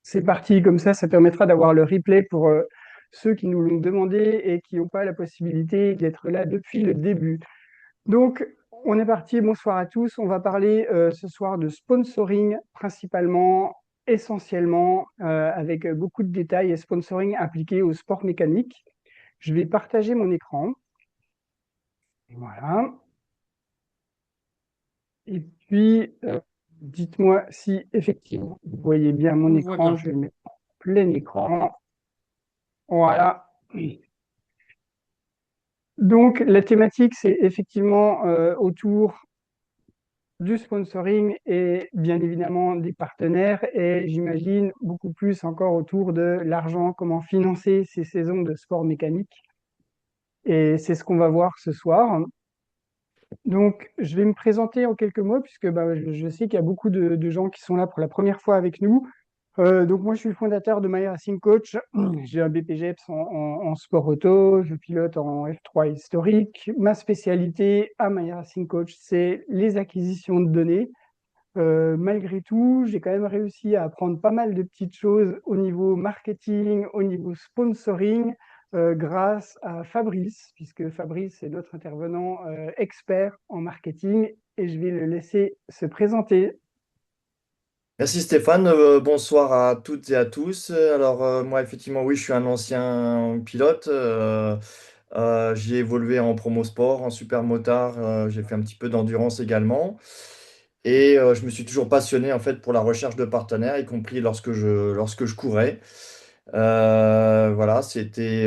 C'est parti, comme ça permettra d'avoir le replay pour ceux qui nous l'ont demandé et qui n'ont pas la possibilité d'être là depuis le début. Donc, on est parti, bonsoir à tous. On va parler ce soir de sponsoring principalement, essentiellement, avec beaucoup de détails et sponsoring appliqué au sport mécanique. Je vais partager mon écran. Voilà. Et puis, dites-moi si effectivement vous voyez bien On mon le voit écran. bien. Je vais le mettre en plein écran. Voilà. Donc, la thématique, c'est effectivement autour du sponsoring et bien évidemment des partenaires et j'imagine beaucoup plus encore autour de l'argent, comment financer ces saisons de sport mécanique. Et c'est ce qu'on va voir ce soir. Donc, je vais me présenter en quelques mots puisque je sais qu'il y a beaucoup de gens qui sont là pour la première fois avec nous. Donc moi, je suis le fondateur de My Racing Coach. J'ai un BPGEPS en sport auto, je pilote en F3 historique. Ma spécialité à My Racing Coach, c'est les acquisitions de données. Malgré tout, j'ai quand même réussi à apprendre pas mal de petites choses au niveau marketing, au niveau sponsoring, grâce à Fabrice, puisque Fabrice est notre intervenant expert en marketing et je vais le laisser se présenter. Merci Stéphane. Bonsoir à toutes et à tous. Moi effectivement oui, je suis un ancien pilote. J'ai évolué en promo sport, en super motard. J'ai fait un petit peu d'endurance également. Je me suis toujours passionné en fait pour la recherche de partenaires, y compris lorsque je courais. Voilà, ça a été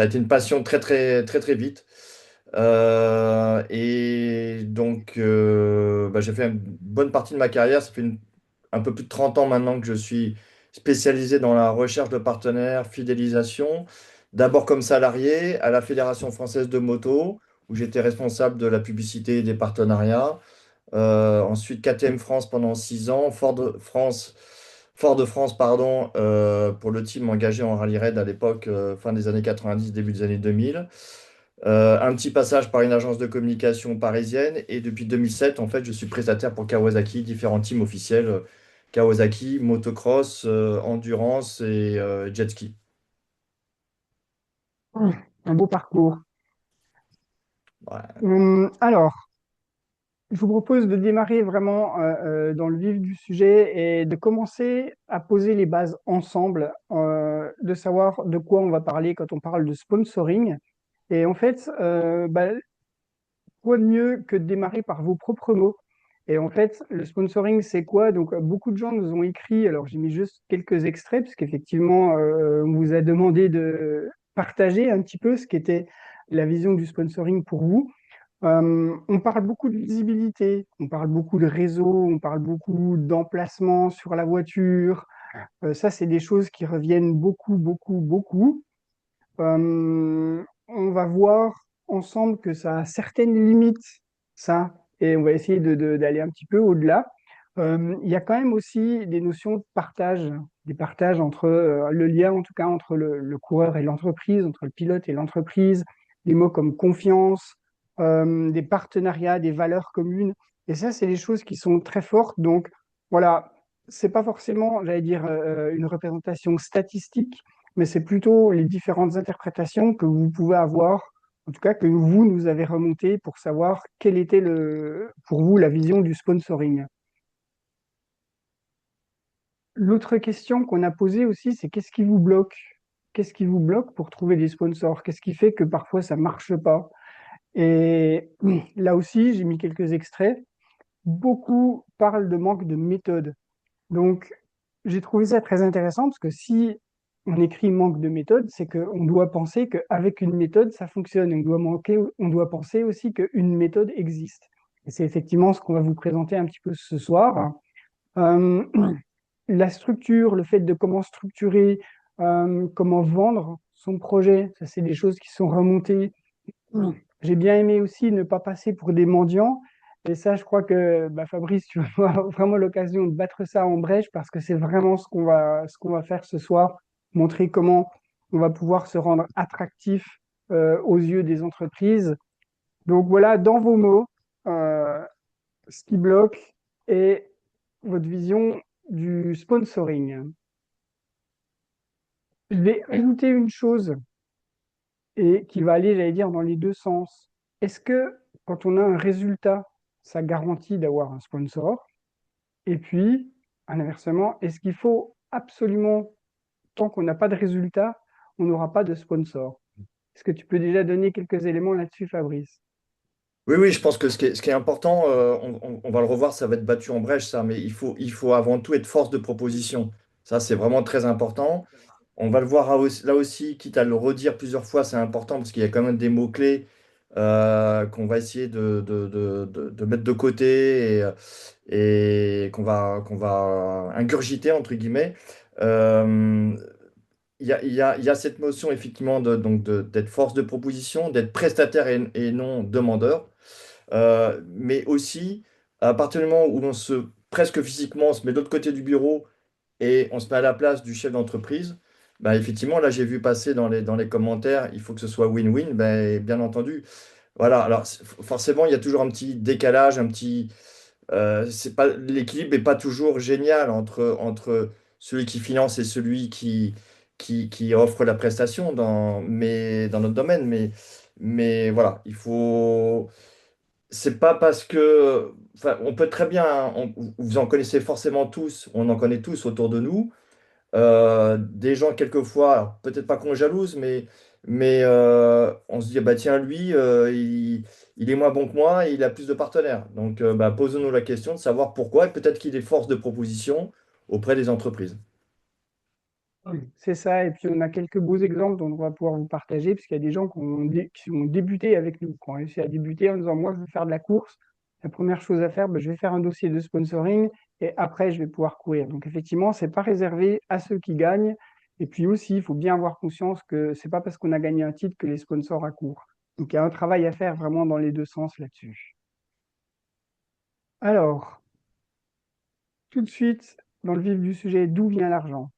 une passion très très très très vite. J'ai fait une bonne partie de ma carrière. Un peu plus de 30 ans maintenant que je suis spécialisé dans la recherche de partenaires, fidélisation. D'abord comme salarié à la Fédération française de moto, où j'étais responsable de la publicité et des partenariats. Ensuite, KTM France pendant 6 ans, Fort de France, pardon, pour le team engagé en rallye raid à l'époque, fin des années 90, début des années 2000. Un petit passage par une agence de communication parisienne et depuis 2007, en fait, je suis prestataire pour Kawasaki, différents teams officiels, Kawasaki, motocross, endurance et jet ski. Un beau parcours. Ouais. Alors, je vous propose de démarrer vraiment dans le vif du sujet et de commencer à poser les bases ensemble, de savoir de quoi on va parler quand on parle de sponsoring. Et en fait, quoi de mieux que de démarrer par vos propres mots? Et en fait, le sponsoring, c'est quoi? Donc, beaucoup de gens nous ont écrit, alors j'ai mis juste quelques extraits, parce qu'effectivement, on vous a demandé de partager un petit peu ce qu'était la vision du sponsoring pour vous. On parle beaucoup de visibilité, on parle beaucoup de réseau, on parle beaucoup d'emplacement sur la voiture. Ça, c'est des choses qui reviennent beaucoup, beaucoup, beaucoup. On va voir ensemble que ça a certaines limites, ça, et on va essayer d'aller un petit peu au-delà. Il y a quand même aussi des notions de partage, des partages entre le lien, en tout cas, entre le coureur et l'entreprise, entre le pilote et l'entreprise, des mots comme confiance, des partenariats, des valeurs communes. Et ça, c'est des choses qui sont très fortes. Donc, voilà, c'est pas forcément, j'allais dire, une représentation statistique, mais c'est plutôt les différentes interprétations que vous pouvez avoir, en tout cas que vous nous avez remontées pour savoir quelle était pour vous la vision du sponsoring. L'autre question qu'on a posée aussi, c'est qu'est-ce qui vous bloque? Qu'est-ce qui vous bloque pour trouver des sponsors? Qu'est-ce qui fait que parfois ça marche pas? Et là aussi, j'ai mis quelques extraits. Beaucoup parlent de manque de méthode. Donc, j'ai trouvé ça très intéressant parce que si on écrit manque de méthode, c'est qu'on doit penser qu'avec une méthode, ça fonctionne. On doit penser aussi qu'une méthode existe. Et c'est effectivement ce qu'on va vous présenter un petit peu ce soir. Euh, la structure, le fait de comment structurer, comment vendre son projet, ça c'est des choses qui sont remontées. J'ai bien aimé aussi ne pas passer pour des mendiants. Et ça, je crois que Fabrice, tu vas avoir vraiment l'occasion de battre ça en brèche parce que c'est vraiment ce qu'on va faire ce soir, montrer comment on va pouvoir se rendre attractif aux yeux des entreprises. Donc voilà, dans vos mots, ce qui bloque et votre vision du sponsoring. Je vais ajouter une chose et qui va aller, j'allais dire, dans les deux sens. Est-ce que quand on a un résultat, ça garantit d'avoir un sponsor? Et puis, inversement, est-ce qu'il faut absolument, tant qu'on n'a pas de résultat, on n'aura pas de sponsor? Est-ce que tu peux déjà donner quelques éléments là-dessus, Fabrice? Oui, oui, je pense que ce qui est important, on va le revoir, ça va être battu en brèche, ça, mais il faut avant tout être force de proposition. Ça, c'est vraiment très important. On va le voir là aussi, quitte à le redire plusieurs fois, c'est important parce qu'il y a quand même des mots-clés qu'on va essayer de mettre de côté et qu'on va ingurgiter, entre guillemets. Euh, il y a cette notion effectivement d'être force de proposition, d'être prestataire et non demandeur. Mais aussi, à partir du moment où presque physiquement, on se met de l'autre côté du bureau et on se met à la place du chef d'entreprise, bah, effectivement, là, j'ai vu passer dans les commentaires, il faut que ce soit win-win, ben, bien entendu. Voilà, alors forcément, il y a toujours un petit décalage, c'est pas, l'équilibre n'est pas toujours génial entre celui qui finance et celui qui offre la prestation dans notre domaine. Mais voilà, c'est pas parce que, enfin, on peut très bien, vous en connaissez forcément tous, on en connaît tous autour de nous, des gens quelquefois, alors, peut-être pas qu'on jalouse, mais on se dit, bah tiens, lui, il est moins bon que moi et il a plus de partenaires. Donc, bah, posons-nous la question de savoir pourquoi et peut-être qu'il est force de proposition auprès des entreprises. Oui. C'est ça, et puis on a quelques beaux exemples dont on va pouvoir vous partager, parce qu'il y a des gens qui ont débuté avec nous, qui ont réussi à débuter en disant, moi je veux faire de la course, la première chose à faire, ben, je vais faire un dossier de sponsoring, et après je vais pouvoir courir. Donc effectivement, c'est pas réservé à ceux qui gagnent, et puis aussi, il faut bien avoir conscience que c'est pas parce qu'on a gagné un titre que les sponsors accourent. Donc il y a un travail à faire vraiment dans les deux sens là-dessus. Alors, tout de suite, dans le vif du sujet, d'où vient l'argent?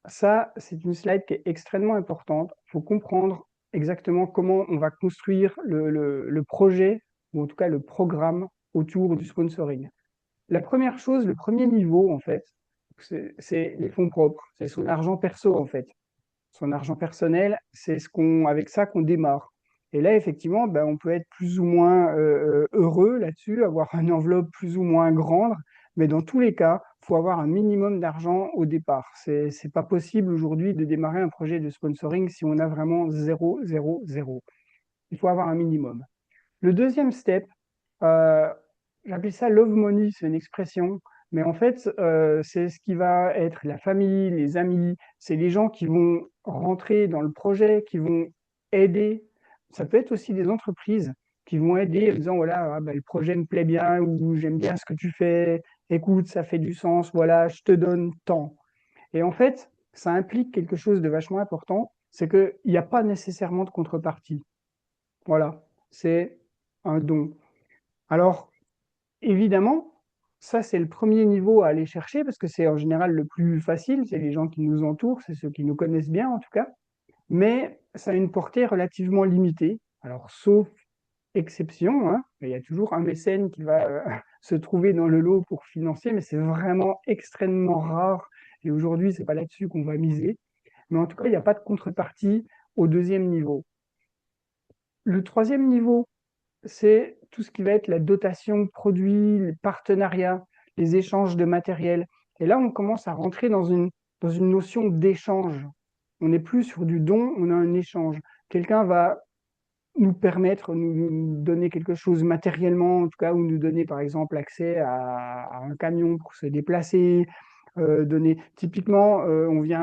Ça, c'est une slide qui est extrêmement importante. Il faut comprendre exactement comment on va construire le projet, ou en tout cas le programme autour du sponsoring. La première chose, le premier niveau, en fait, c'est les fonds propres, c'est son argent perso, en fait. Son argent personnel, c'est avec ça qu'on démarre. Et là, effectivement, ben, on peut être plus ou moins heureux là-dessus, avoir une enveloppe plus ou moins grande, mais dans tous les cas, il faut avoir un minimum d'argent au départ. C'est pas possible aujourd'hui de démarrer un projet de sponsoring si on a vraiment zéro, zéro, zéro. Il faut avoir un minimum. Le deuxième step, euh, j'appelle ça love money, c'est une expression, mais en fait, c'est ce qui va être la famille, les amis, c'est les gens qui vont rentrer dans le projet, qui vont aider. Ça peut être aussi des entreprises qui vont aider en disant, voilà, ah, ben, le projet me plaît bien ou j'aime bien ce que tu fais, écoute, ça fait du sens, voilà, je te donne tant. Et en fait, ça implique quelque chose de vachement important, c'est qu'il n'y a pas nécessairement de contrepartie. Voilà, c'est un don. Alors, évidemment, ça, c'est le premier niveau à aller chercher parce que c'est en général le plus facile, c'est les gens qui nous entourent, c'est ceux qui nous connaissent bien en tout cas, mais ça a une portée relativement limitée. Alors, sauf exception, hein, il y a toujours un mécène qui va se trouver dans le lot pour financer, mais c'est vraiment extrêmement rare. Et aujourd'hui, c'est pas là-dessus qu'on va miser. Mais en tout cas, il n'y a pas de contrepartie au deuxième niveau. Le troisième niveau, c'est tout ce qui va être la dotation de produits, les partenariats, les échanges de matériel. Et là, on commence à rentrer dans une notion d'échange. On n'est plus sur du don, on a un échange. Quelqu'un va nous permettre, nous donner quelque chose matériellement, en tout cas, ou nous donner par exemple accès à un camion pour se déplacer. Donner. Typiquement, on est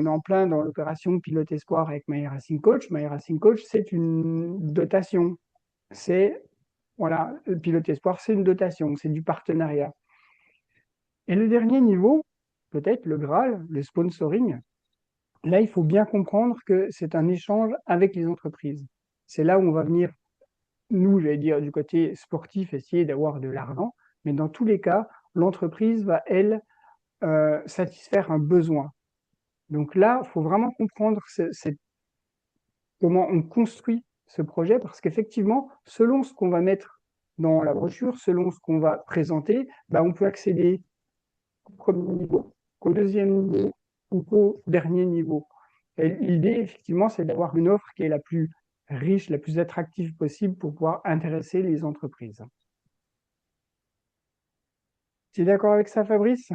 en plein dans l'opération Pilote Espoir avec My Racing Coach. My Racing Coach, c'est une dotation. C'est voilà, le pilote espoir, c'est une dotation, c'est du partenariat. Et le dernier niveau, peut-être le Graal, le sponsoring, là, il faut bien comprendre que c'est un échange avec les entreprises. C'est là où on va venir, nous, j'allais dire, du côté sportif, essayer d'avoir de l'argent, mais dans tous les cas, l'entreprise va, elle, satisfaire un besoin. Donc là, il faut vraiment comprendre comment on construit ce projet, parce qu'effectivement, selon ce qu'on va mettre dans la brochure, selon ce qu'on va présenter, bah, on peut accéder premier niveau, qu'au deuxième niveau ou qu'au dernier niveau. Et l'idée, effectivement, c'est d'avoir une offre qui est la plus riche, la plus attractive possible pour pouvoir intéresser les entreprises. Tu es d'accord avec ça, Fabrice?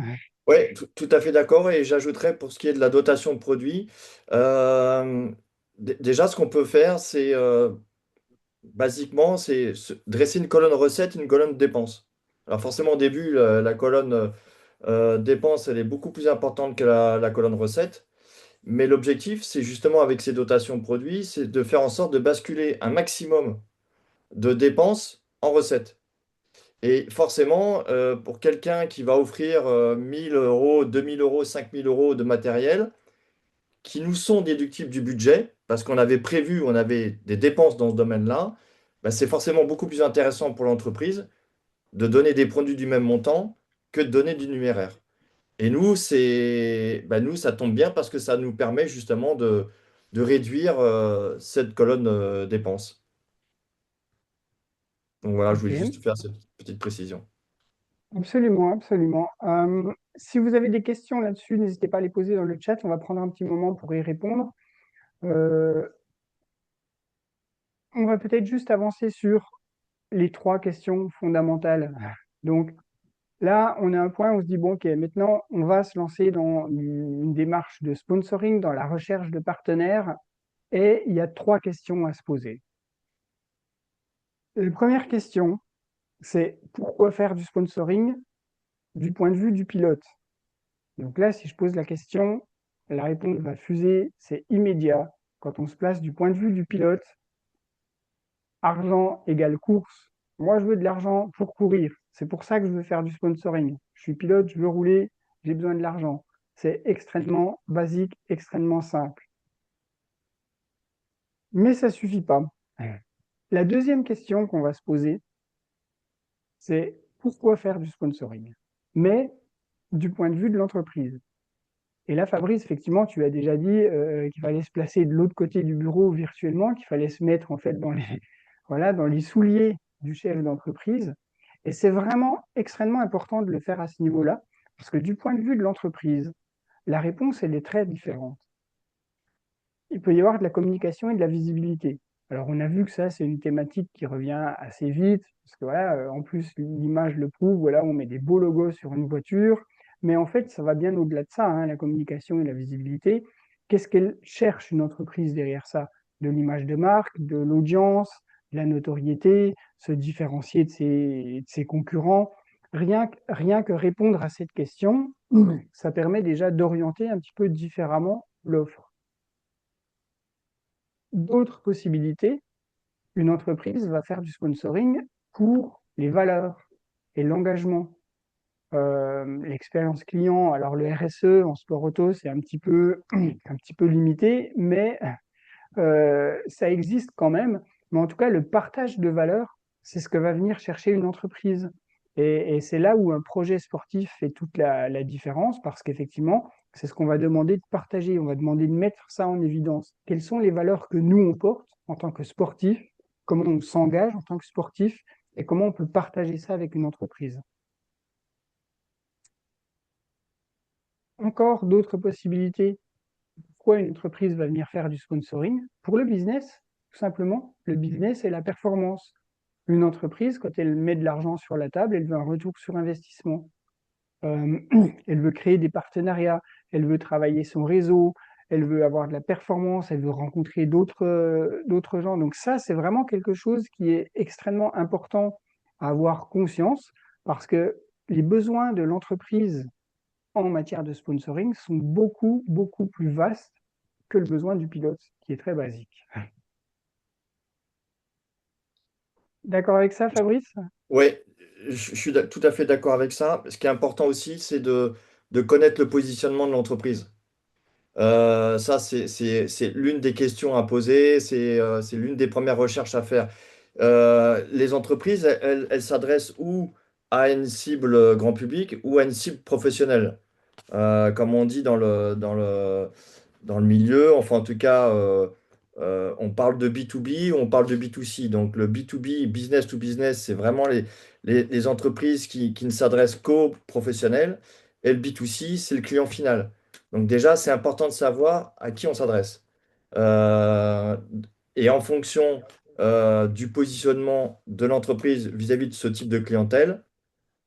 Oui, tout à fait d'accord. Et j'ajouterais pour ce qui est de la dotation de produits, euh, déjà ce qu'on peut faire, c'est basiquement, c'est dresser une colonne recette, une colonne dépenses. Alors forcément, au début, la colonne dépenses, elle est beaucoup plus importante que la colonne recette. Mais l'objectif, c'est justement avec ces dotations produits, c'est de faire en sorte de basculer un maximum de dépenses en recettes. Et forcément, pour quelqu'un qui va offrir 1000 euros, 2000 euros, 5000 euros de matériel, qui nous sont déductibles du budget, parce qu'on avait prévu, on avait des dépenses dans ce domaine-là, bah, c'est forcément beaucoup plus intéressant pour l'entreprise de donner des produits du même montant que de donner du numéraire. Et nous, nous, ça tombe bien parce que ça nous permet justement de réduire cette colonne dépenses. Donc voilà, je Ok, voulais juste faire cette petite précision. absolument, absolument. Si vous avez des questions là-dessus, n'hésitez pas à les poser dans le chat. On va prendre un petit moment pour y répondre. Euh, on va peut-être juste avancer sur les trois questions fondamentales. Donc là, on a un point où on se dit, bon, ok, maintenant, on va se lancer dans une démarche de sponsoring, dans la recherche de partenaires, et il y a trois questions à se poser. La première question, c'est pourquoi faire du sponsoring du point de vue du pilote? Donc là, si je pose la question, la réponse va fuser, c'est immédiat. Quand on se place du point de vue du pilote, argent égale course. Moi, je veux de l'argent pour courir. C'est pour ça que je veux faire du sponsoring. Je suis pilote, je veux rouler, j'ai besoin de l'argent. C'est extrêmement basique, extrêmement simple. Mais ça suffit pas. La deuxième question qu'on va se poser, c'est pourquoi faire du sponsoring? Mais du point de vue de l'entreprise. Et là, Fabrice, effectivement, tu as déjà dit qu'il fallait se placer de l'autre côté du bureau virtuellement, qu'il fallait se mettre en fait dans les, voilà, dans les souliers du chef d'entreprise. Et c'est vraiment extrêmement important de le faire à ce niveau-là, parce que du point de vue de l'entreprise, la réponse, elle est très différente. Il peut y avoir de la communication et de la visibilité. Alors, on a vu que ça, c'est une thématique qui revient assez vite, parce que voilà, en plus, l'image le prouve, voilà, on met des beaux logos sur une voiture, mais en fait, ça va bien au-delà de ça, hein, la communication et la visibilité. Qu'est-ce qu'elle cherche une entreprise derrière ça? De l'image de marque, de l'audience, de la notoriété, se différencier de ses concurrents. Rien que répondre à cette question, ça permet déjà d'orienter un petit peu différemment l'offre. D'autres possibilités, une entreprise va faire du sponsoring pour les valeurs et l'engagement. L'expérience client, alors le RSE en sport auto, c'est un petit peu limité, mais ça existe quand même. Mais en tout cas, le partage de valeurs, c'est ce que va venir chercher une entreprise. Et c'est là où un projet sportif fait toute la différence, parce qu'effectivement, c'est ce qu'on va demander de partager. On va demander de mettre ça en évidence. Quelles sont les valeurs que nous, on porte en tant que sportif? Comment on s'engage en tant que sportif? Et comment on peut partager ça avec une entreprise? Encore d'autres possibilités. Pourquoi une entreprise va venir faire du sponsoring? Pour le business, tout simplement. Le business et la performance. Une entreprise, quand elle met de l'argent sur la table, elle veut un retour sur investissement. Euh, elle veut créer des partenariats, elle veut travailler son réseau, elle veut avoir de la performance, elle veut rencontrer d'autres gens. Donc ça, c'est vraiment quelque chose qui est extrêmement important à avoir conscience parce que les besoins de l'entreprise en matière de sponsoring sont beaucoup, beaucoup plus vastes que le besoin du pilote, qui est très basique. D'accord avec ça, Fabrice? Oui, je suis tout à fait d'accord avec ça. Ce qui est important aussi, c'est de connaître le positionnement de l'entreprise. Ça, c'est l'une des questions à poser, c'est l'une des premières recherches à faire. Les entreprises, elles s'adressent ou à une cible grand public ou à une cible professionnelle. Comme on dit dans le milieu, enfin en tout cas, on parle de B2B ou on parle de B2C. Donc le B2B, business to business, c'est vraiment les entreprises qui ne s'adressent qu'aux professionnels. et le B2C, c'est le client final. Donc déjà, c'est important de savoir à qui on s'adresse. Euh, et en fonction du positionnement de l'entreprise vis-à-vis de ce type de clientèle,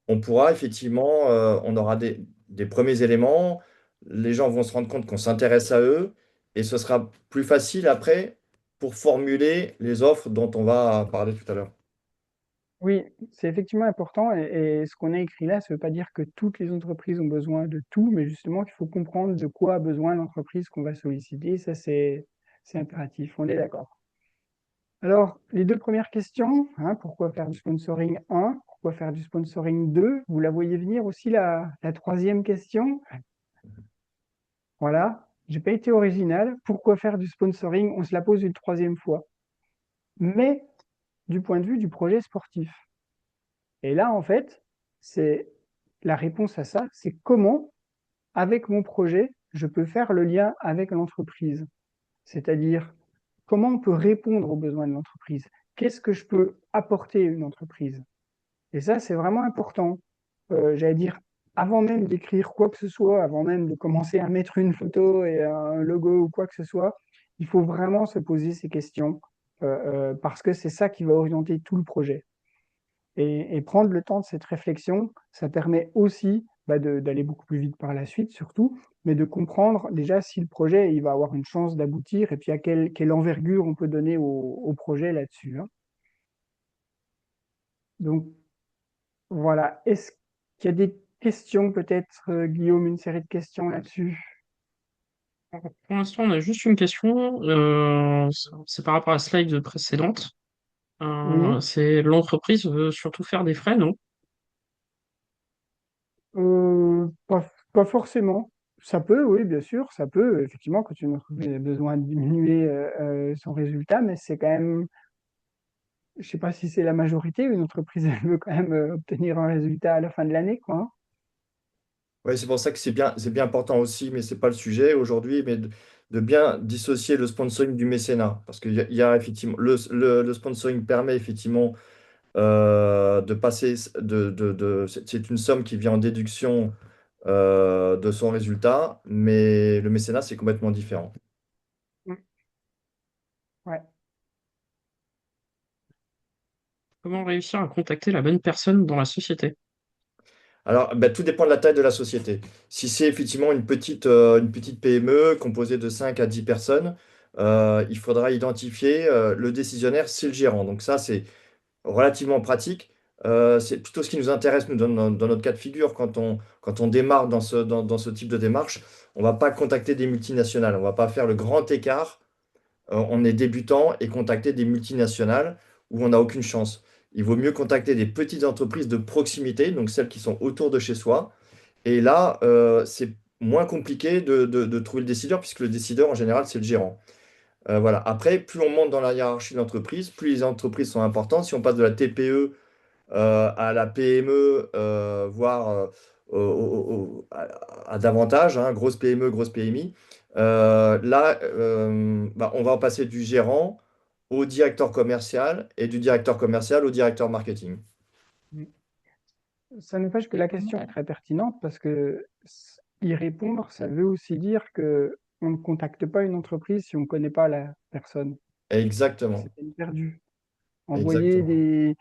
on pourra effectivement, on aura des premiers éléments, les gens vont se rendre compte qu'on s'intéresse à eux, et ce sera plus facile après pour formuler les offres dont on va parler tout à l'heure. Oui, c'est effectivement important et ce qu'on a écrit là, ça ne veut pas dire que toutes les entreprises ont besoin de tout, mais justement qu'il faut comprendre de quoi a besoin l'entreprise qu'on va solliciter. Ça, c'est impératif, on est d'accord. Alors, les deux premières questions, hein, pourquoi faire du sponsoring 1, pourquoi faire du sponsoring 2, vous la voyez venir aussi la troisième question. Voilà, j'ai pas été original. Pourquoi faire du sponsoring? On se la pose une troisième fois. Mais du point de vue du projet sportif. Et là, en fait, c'est la réponse à ça, c'est comment, avec mon projet, je peux faire le lien avec l'entreprise. C'est-à-dire, comment on peut répondre aux besoins de l'entreprise? Qu'est-ce que je peux apporter à une entreprise? Et ça, c'est vraiment important. J'allais dire, avant même d'écrire quoi que ce soit, avant même de commencer à mettre une photo et un logo ou quoi que ce soit, il faut vraiment se poser ces questions parce que c'est ça qui va orienter tout le projet. Et prendre le temps de cette réflexion, ça permet aussi d'aller beaucoup plus vite par la suite, surtout, mais de comprendre déjà si le projet il va avoir une chance d'aboutir et puis à quelle envergure on peut donner au projet là-dessus, hein. Donc voilà. Est-ce qu'il y a des questions peut-être, Guillaume, une série de questions là-dessus? Pour l'instant, on a juste une question. C'est par rapport à la slide précédente. Oui. C'est l'entreprise veut surtout faire des frais, non? Pas forcément. Ça peut, oui, bien sûr, ça peut. Effectivement, quand une entreprise a besoin de diminuer son résultat, mais c'est quand même, je sais pas si c'est la majorité, une entreprise elle veut quand même obtenir un résultat à la fin de l'année, quoi, hein. Oui, c'est pour ça que c'est bien important aussi, mais c'est pas le sujet aujourd'hui, mais de bien dissocier le sponsoring du mécénat. Parce qu'il y a effectivement, le sponsoring permet effectivement de passer, c'est une somme qui vient en déduction de son résultat, mais le mécénat, c'est complètement différent. Mm. Ouais. Comment réussir à contacter la bonne personne dans la société? Alors, ben, tout dépend de la taille de la société. Si c'est effectivement une petite PME composée de 5 à 10 personnes, il faudra identifier le décisionnaire, c'est le gérant. Donc ça, c'est relativement pratique. C'est plutôt ce qui nous intéresse, nous, dans notre cas de figure, quand on démarre dans ce type de démarche. On ne va pas contacter des multinationales. On ne va pas faire le grand écart. On est débutant et contacter des multinationales où on n'a aucune chance. Il vaut mieux contacter des petites entreprises de proximité, donc celles qui sont autour de chez soi. Et là, c'est moins compliqué de trouver le décideur, puisque le décideur, en général, c'est le gérant. Voilà. Après, plus on monte dans la hiérarchie de l'entreprise, plus les entreprises sont importantes. Si on passe de la TPE à la PME, voire à davantage, hein, grosse PME, grosse PMI. Là, bah, on va en passer du gérant au directeur commercial et du directeur commercial au directeur marketing. Mm. Ça n'empêche que la question est très pertinente parce que y répondre, ça veut aussi dire que on ne contacte pas une entreprise si on ne connaît pas la personne. Exactement. C'est peine perdue. Envoyer Exactement.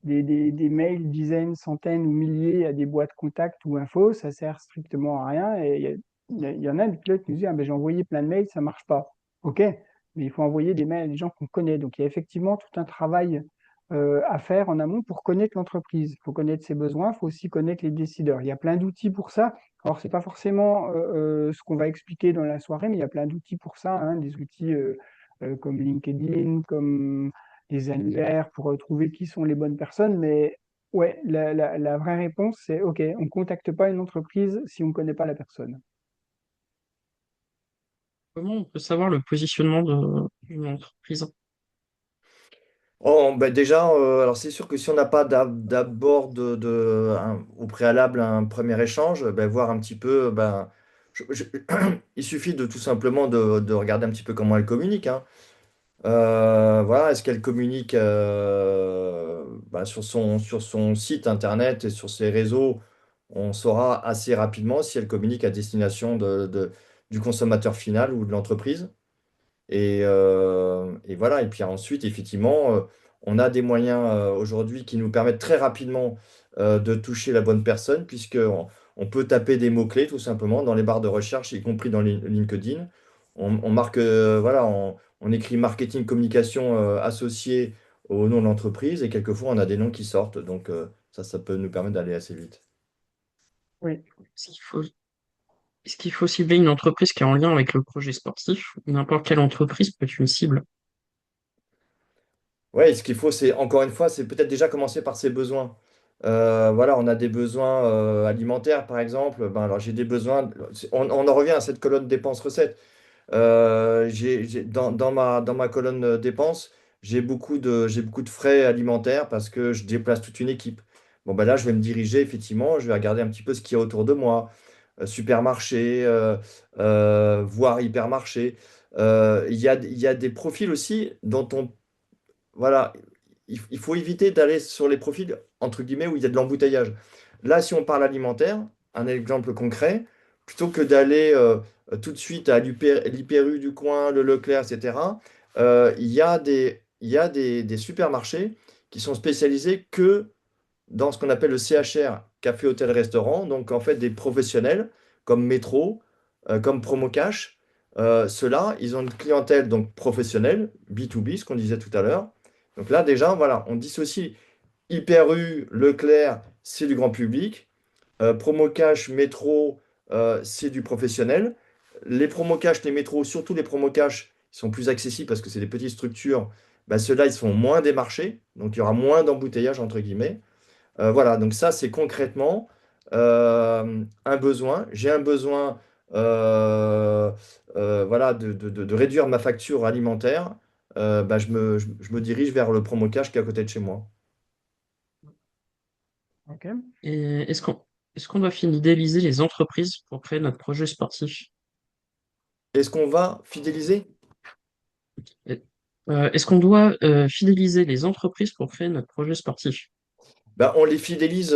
des mails, dizaines, centaines ou milliers à des boîtes contact ou info, ça sert strictement à rien. Et il y en a des pilotes qui nous disent, ah, ben, j'ai envoyé plein de mails, ça marche pas. OK, mais il faut envoyer des mails à des gens qu'on connaît. Donc il y a effectivement tout un travail à faire en amont pour connaître l'entreprise. Il faut connaître ses besoins, il faut aussi connaître les décideurs. Il y a plein d'outils pour ça. Alors, c'est pas forcément ce qu'on va expliquer dans la soirée, mais il y a plein d'outils pour ça, hein, des outils comme LinkedIn, comme des annuaires pour trouver qui sont les bonnes personnes. Mais ouais, la vraie réponse, c'est OK, on ne contacte pas une entreprise si on ne connaît pas la personne. Comment on peut savoir le positionnement d'une entreprise? Oh, ben déjà, alors c'est sûr que si on n'a pas d'abord au préalable un premier échange, ben voir un petit peu, ben, il suffit de tout simplement de regarder un petit peu comment elle communique, hein. Voilà, est-ce qu'elle communique ben, sur son site internet et sur ses réseaux? on saura assez rapidement si elle communique à destination du consommateur final ou de l'entreprise. Et voilà. Et puis ensuite, effectivement, on a des moyens aujourd'hui qui nous permettent très rapidement de toucher la bonne personne, puisqu'on peut taper des mots-clés tout simplement dans les barres de recherche, y compris dans LinkedIn. On marque, voilà, on écrit marketing communication associé au nom de l'entreprise et quelquefois on a des noms qui sortent. Donc ça peut nous permettre d'aller assez vite. Oui, Est-ce qu'il faut, est-ce qu'il faut cibler une entreprise qui est en lien avec le projet sportif ou n'importe quelle entreprise peut être une cible? Ouais, ce qu'il faut, c'est encore une fois, c'est peut-être déjà commencer par ses besoins. Voilà, on a des besoins alimentaires, par exemple. Ben, alors j'ai des besoins. On en revient à cette colonne dépenses-recettes. Dans ma colonne dépenses, j'ai beaucoup de frais alimentaires parce que je déplace toute une équipe. Bon, ben là, je vais me diriger, effectivement, je vais regarder un petit peu ce qu'il y a autour de moi. Supermarché, voire hypermarché. Il y a des profils aussi dont on voilà, il faut éviter d'aller sur les profils, entre guillemets, où il y a de l'embouteillage. Là, si on parle alimentaire, un exemple concret, plutôt que d'aller tout de suite à l'Hyper U du coin, le Leclerc, etc., il y a des supermarchés qui sont spécialisés que dans ce qu'on appelle le CHR, café, hôtel, restaurant, donc en fait des professionnels comme Métro, comme Promocash. Ceux-là, ils ont une clientèle donc professionnelle, B2B, ce qu'on disait tout à l'heure. Donc là, déjà, voilà, on dissocie Hyper U, Leclerc, c'est du grand public. Promocash, Métro, c'est du professionnel. Les Promocash, les métros, surtout les Promocash, ils sont plus accessibles parce que c'est des petites structures. Bah, ceux-là, ils sont moins démarchés, donc il y aura moins d'embouteillage, entre guillemets. Voilà, donc ça, c'est concrètement un besoin. J'ai un besoin voilà, de réduire ma facture alimentaire. Bah, je me dirige vers le Promocash qui est à côté de chez moi. Et est-ce qu'on doit fidéliser les entreprises pour créer notre projet sportif? Est-ce qu'on va fidéliser? Et- est-ce qu'on doit fidéliser les entreprises pour créer notre projet sportif? Bah, on les fidélise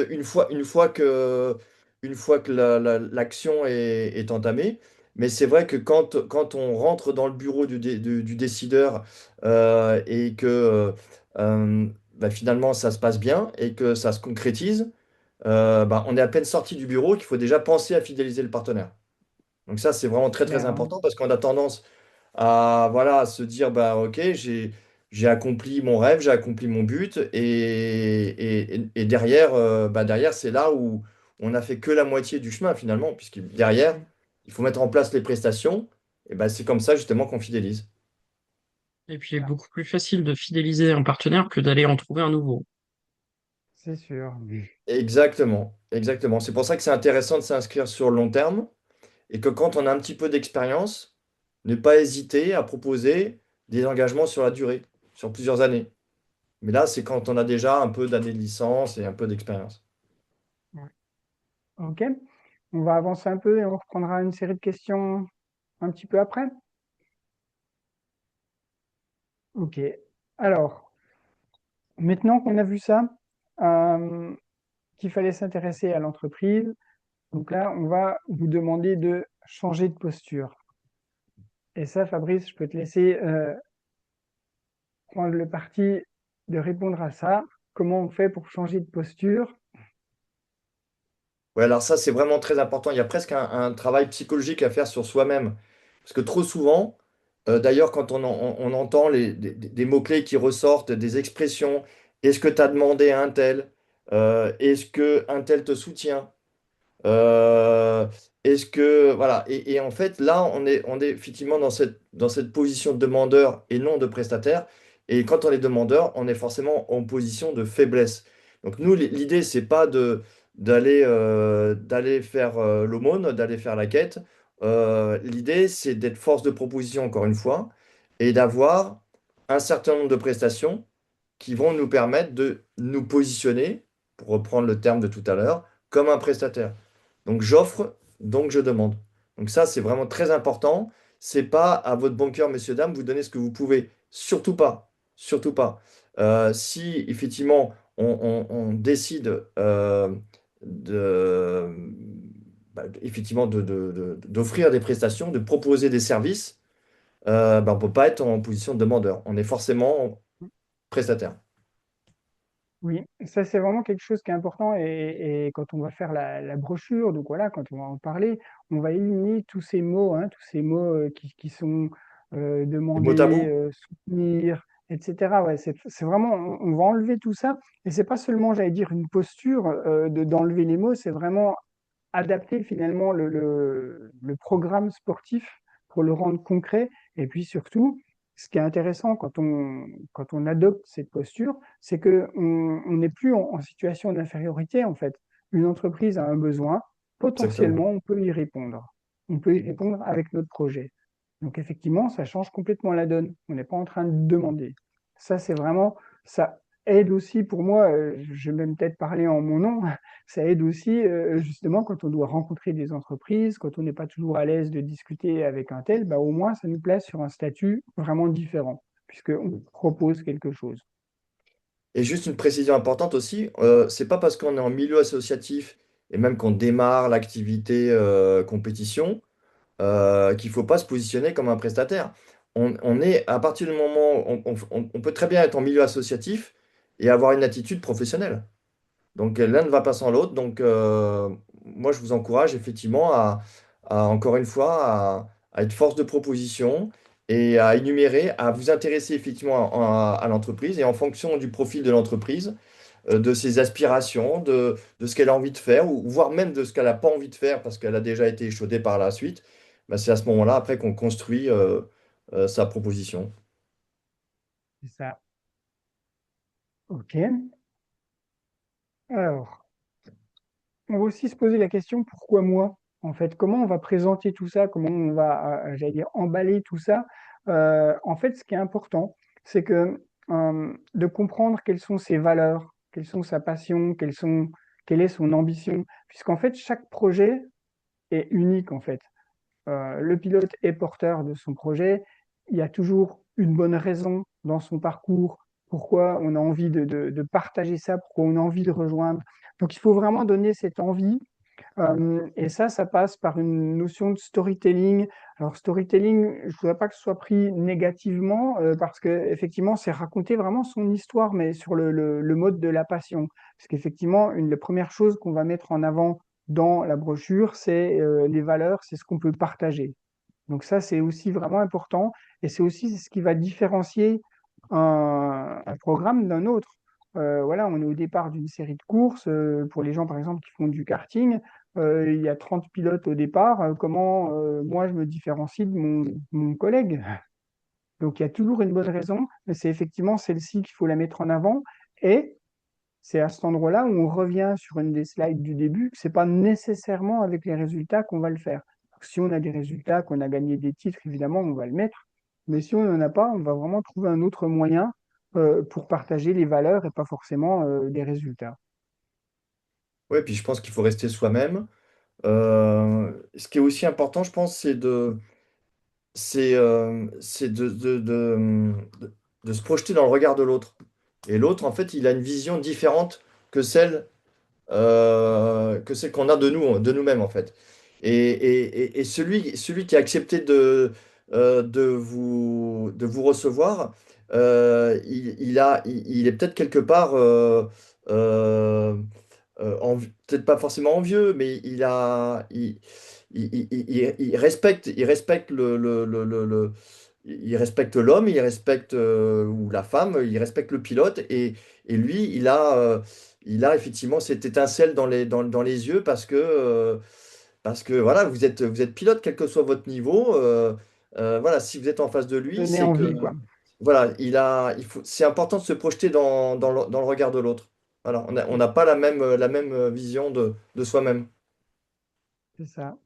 une fois que l'action est entamée. Mais c'est vrai que quand on rentre dans le bureau du décideur et que bah, finalement ça se passe bien et que ça se concrétise, bah, on est à peine sorti du bureau qu'il faut déjà penser à fidéliser le partenaire. Donc ça, c'est vraiment très très clair, hein. important parce qu'on a tendance à, voilà, à se dire, bah, ok, j'ai accompli mon rêve, j'ai accompli mon but, et derrière, derrière, c'est là où on n'a fait que la moitié du chemin finalement, puisque derrière, il faut mettre en place les prestations, et bah, c'est comme ça justement qu'on fidélise. Et puis, il est beaucoup plus facile de fidéliser un partenaire que d'aller en trouver un nouveau. C'est sûr. Exactement, exactement. C'est pour ça que c'est intéressant de s'inscrire sur le long terme, et que quand on a un petit peu d'expérience, ne pas hésiter à proposer des engagements sur la durée, sur plusieurs années. Mais là, c'est quand on a déjà un peu d'années de licence et un peu d'expérience. Ouais. Ok, on va avancer un peu et on reprendra une série de questions un petit peu après. Ok, alors, maintenant qu'on a vu ça, euh, qu'il fallait s'intéresser à l'entreprise, donc là, on va vous demander de changer de posture. Et ça, Fabrice, je peux te laisser prendre le parti de répondre à ça. Comment on fait pour changer de posture? Ouais, alors ça, c'est vraiment très important. Il y a presque un travail psychologique à faire sur soi-même. Parce que trop souvent, d'ailleurs, quand on entend des mots-clés qui ressortent, des expressions, est-ce que tu as demandé à un tel? Est-ce que un tel te soutient? Euh, Est-ce que voilà et en fait là on est effectivement dans cette position de demandeur et non de prestataire, et quand on est demandeur on est forcément en position de faiblesse. Donc nous l'idée c'est pas d'aller faire l'aumône, d'aller faire la quête. L'idée c'est d'être force de proposition encore une fois et d'avoir un certain nombre de prestations qui vont nous permettre de nous positionner, pour reprendre le terme de tout à l'heure, comme un prestataire. Donc j'offre, donc je demande. Donc ça, c'est vraiment très important. C'est pas à votre banqueur, messieurs, dames, vous donner ce que vous pouvez. Surtout pas. Surtout pas. Si effectivement on décide de, effectivement d'offrir des prestations, de proposer des services, on ne peut pas être en position de demandeur. On est forcément prestataire. Oui, ça c'est vraiment quelque chose qui est important et quand on va faire la brochure, donc voilà, quand on va en parler, on va éliminer tous ces mots, hein, tous ces mots qui sont Les mots demander, tabous, soutenir, etc. Ouais, c'est vraiment, on va enlever tout ça et c'est pas seulement, j'allais dire, une posture d'enlever les mots, c'est vraiment adapter finalement le programme sportif pour le rendre concret. Et puis surtout, ce qui est intéressant quand on adopte cette posture, c'est qu'on on n'est plus en situation d'infériorité en fait. Une entreprise a un besoin, exactement. potentiellement on peut y répondre. On peut y répondre avec notre projet. Donc effectivement, ça change complètement la donne. On n'est pas en train de demander. Ça, c'est vraiment, ça aide aussi pour moi, je vais même peut-être parler en mon nom, ça aide aussi justement quand on doit rencontrer des entreprises, quand on n'est pas toujours à l'aise de discuter avec un tel, bah, au moins ça nous place sur un statut vraiment différent, puisqu'on propose quelque chose. Et juste une précision importante aussi, c'est pas parce qu'on est en milieu associatif et même qu'on démarre l'activité compétition qu'il faut pas se positionner comme un prestataire. On est, à partir du moment, on peut très bien être en milieu associatif et avoir une attitude professionnelle. Donc l'un ne va pas sans l'autre. Donc moi, je vous encourage effectivement encore une fois, à être force de proposition et à énumérer, à vous intéresser effectivement à l'entreprise et en fonction du profil de l'entreprise, de ses aspirations, de ce qu'elle a envie de faire, ou voire même de ce qu'elle n'a pas envie de faire parce qu'elle a déjà été échaudée par la suite. Bah, c'est à ce moment-là après qu'on construit sa proposition. C'est ça. OK. Alors, on va aussi se poser la question, pourquoi moi? En fait, comment on va présenter tout ça? Comment on va, j'allais dire, emballer tout ça? En fait, ce qui est important, c'est que de comprendre quelles sont ses valeurs, quelles sont sa passion, quelle est son ambition, puisqu'en fait, chaque projet est unique, en fait. Le pilote est porteur de son projet. Il y a toujours une bonne raison dans son parcours, pourquoi on a envie de partager ça, pourquoi on a envie de rejoindre. Donc, il faut vraiment donner cette envie et ça passe par une notion de storytelling. Alors, storytelling, je ne voudrais pas que ce soit pris négativement, parce que effectivement, c'est raconter vraiment son histoire, mais sur le mode de la passion. Parce qu'effectivement, une des premières choses qu'on va mettre en avant dans la brochure, c'est les valeurs, c'est ce qu'on peut partager. Donc ça, c'est aussi vraiment important et c'est aussi ce qui va différencier un programme d'un autre. Voilà, on est au départ d'une série de courses. Pour les gens, par exemple, qui font du karting, il y a 30 pilotes au départ. Comment moi, je me différencie de mon collègue? Donc il y a toujours une bonne raison, mais c'est effectivement celle-ci qu'il faut la mettre en avant. Et c'est à cet endroit-là où on revient sur une des slides du début, que c'est pas nécessairement avec les résultats qu'on va le faire. Donc, si on a des résultats, qu'on a gagné des titres, évidemment, on va le mettre. Mais si on n'en a pas, on va vraiment trouver un autre moyen pour partager les valeurs et pas forcément les résultats. Ouais, puis je pense qu'il faut rester soi-même. Ce qui est aussi important, je pense, c'est de se projeter dans le regard de l'autre. Et l'autre, en fait, il a une vision différente que celle qu'on a de nous, de nous-mêmes, en fait. Et celui qui a accepté de vous recevoir, il est peut-être quelque part, peut-être pas forcément envieux, mais il respecte il respecte l'homme, il respecte ou la femme, il respecte le pilote et lui, il a effectivement cette étincelle dans les yeux parce que voilà, vous êtes pilote, quel que soit votre niveau. Voilà, si vous êtes en face de lui, Donner c'est que envie, quoi. voilà, c'est important de se projeter dans le regard de l'autre. Voilà, on n'a pas la même vision de soi-même. C'est ça.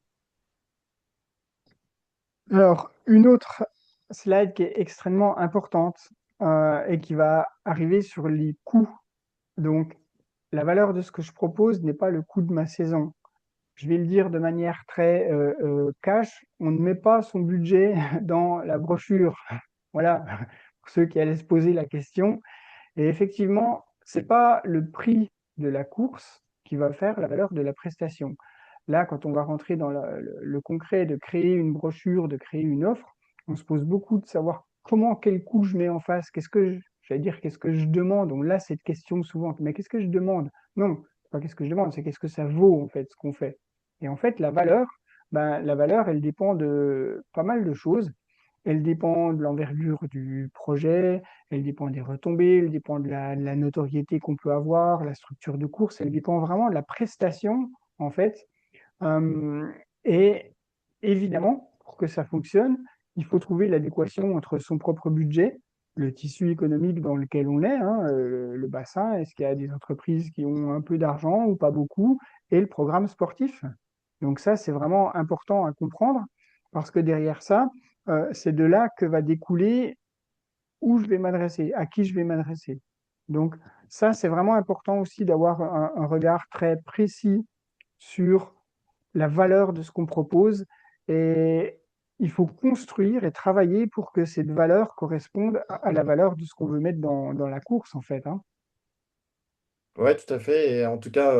Alors, une autre slide qui est extrêmement importante et qui va arriver sur les coûts. Donc, la valeur de ce que je propose n'est pas le coût de ma saison. Je vais le dire de manière très cash, on ne met pas son budget dans la brochure. Voilà, pour ceux qui allaient se poser la question. Et effectivement, c'est pas le prix de la course qui va faire la valeur de la prestation. Là, quand on va rentrer dans le concret de créer une brochure, de créer une offre, on se pose beaucoup de savoir comment, quel coût je mets en face, j'allais dire, qu'est-ce que je demande. On a cette question souvent, mais qu'est-ce que je demande? Non, c'est pas qu'est-ce que je demande, c'est qu'est-ce que ça vaut en fait ce qu'on fait. Et en fait, la valeur, elle dépend de pas mal de choses. Elle dépend de l'envergure du projet, elle dépend des retombées, elle dépend de la notoriété qu'on peut avoir, la structure de course, elle dépend vraiment de la prestation en fait. Euh, et évidemment, pour que ça fonctionne, il faut trouver l'adéquation entre son propre budget, le tissu économique dans lequel on est, hein, le bassin, est-ce qu'il y a des entreprises qui ont un peu d'argent ou pas beaucoup, et le programme sportif. Donc ça, c'est vraiment important à comprendre, parce que derrière ça, c'est de là que va découler où je vais m'adresser, à qui je vais m'adresser. Donc ça, c'est vraiment important aussi d'avoir un regard très précis sur la valeur de ce qu'on propose et il faut construire et travailler pour que cette valeur corresponde à la valeur de ce qu'on veut mettre dans la course, en fait, hein. Ouais, tout à fait. Et en tout cas,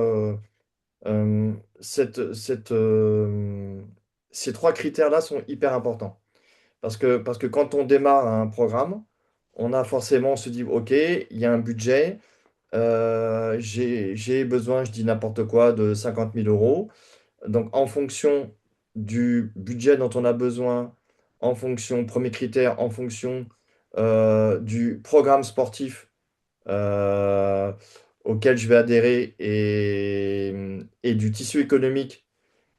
euh, cette, cette, euh, ces trois critères-là sont hyper importants. Parce que quand on démarre un programme, on se dit, OK, il y a un budget, j'ai besoin, je dis n'importe quoi, de 50 000 euros. Donc, en fonction du budget dont on a besoin, en fonction, premier critère, en fonction du programme sportif euh, auquel je vais adhérer et du tissu économique,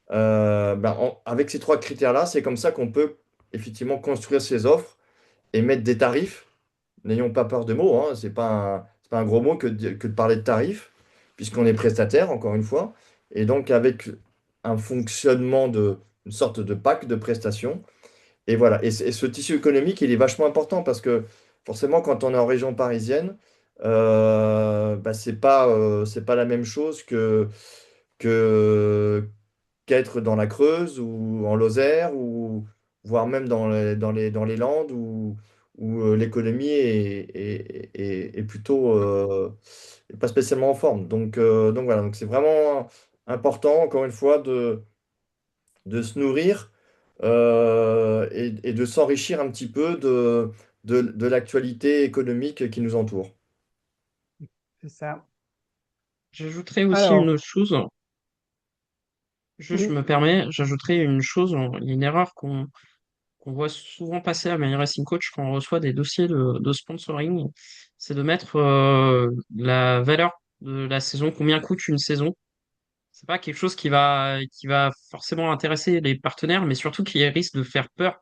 avec ces trois critères-là, c'est comme ça qu'on peut effectivement construire ses offres et mettre des tarifs. N'ayons pas peur de mots, hein, c'est pas un gros mot que de parler de tarifs, puisqu'on est prestataire, encore une fois. Et donc, avec un fonctionnement une sorte de pack de prestations. Et voilà. Et ce tissu économique, il est vachement important parce que forcément, quand on est en région parisienne, c'est pas la même chose que, qu'être dans la Creuse ou en Lozère ou voire même dans les Landes où l'économie est plutôt est pas spécialement en forme. Donc voilà, donc c'est vraiment important, encore une fois, de se nourrir et de s'enrichir un petit peu de l'actualité économique qui nous entoure. C'est ça. J'ajouterais aussi une Alors, autre chose. Juste, je oui, me permets, j'ajouterais une chose. Il y a une erreur qu'on voit souvent passer à My Racing Coach quand on reçoit des dossiers de sponsoring. C'est de mettre la valeur de la saison, combien coûte une saison. C'est pas quelque chose qui va forcément intéresser les partenaires, mais surtout qui risque de faire peur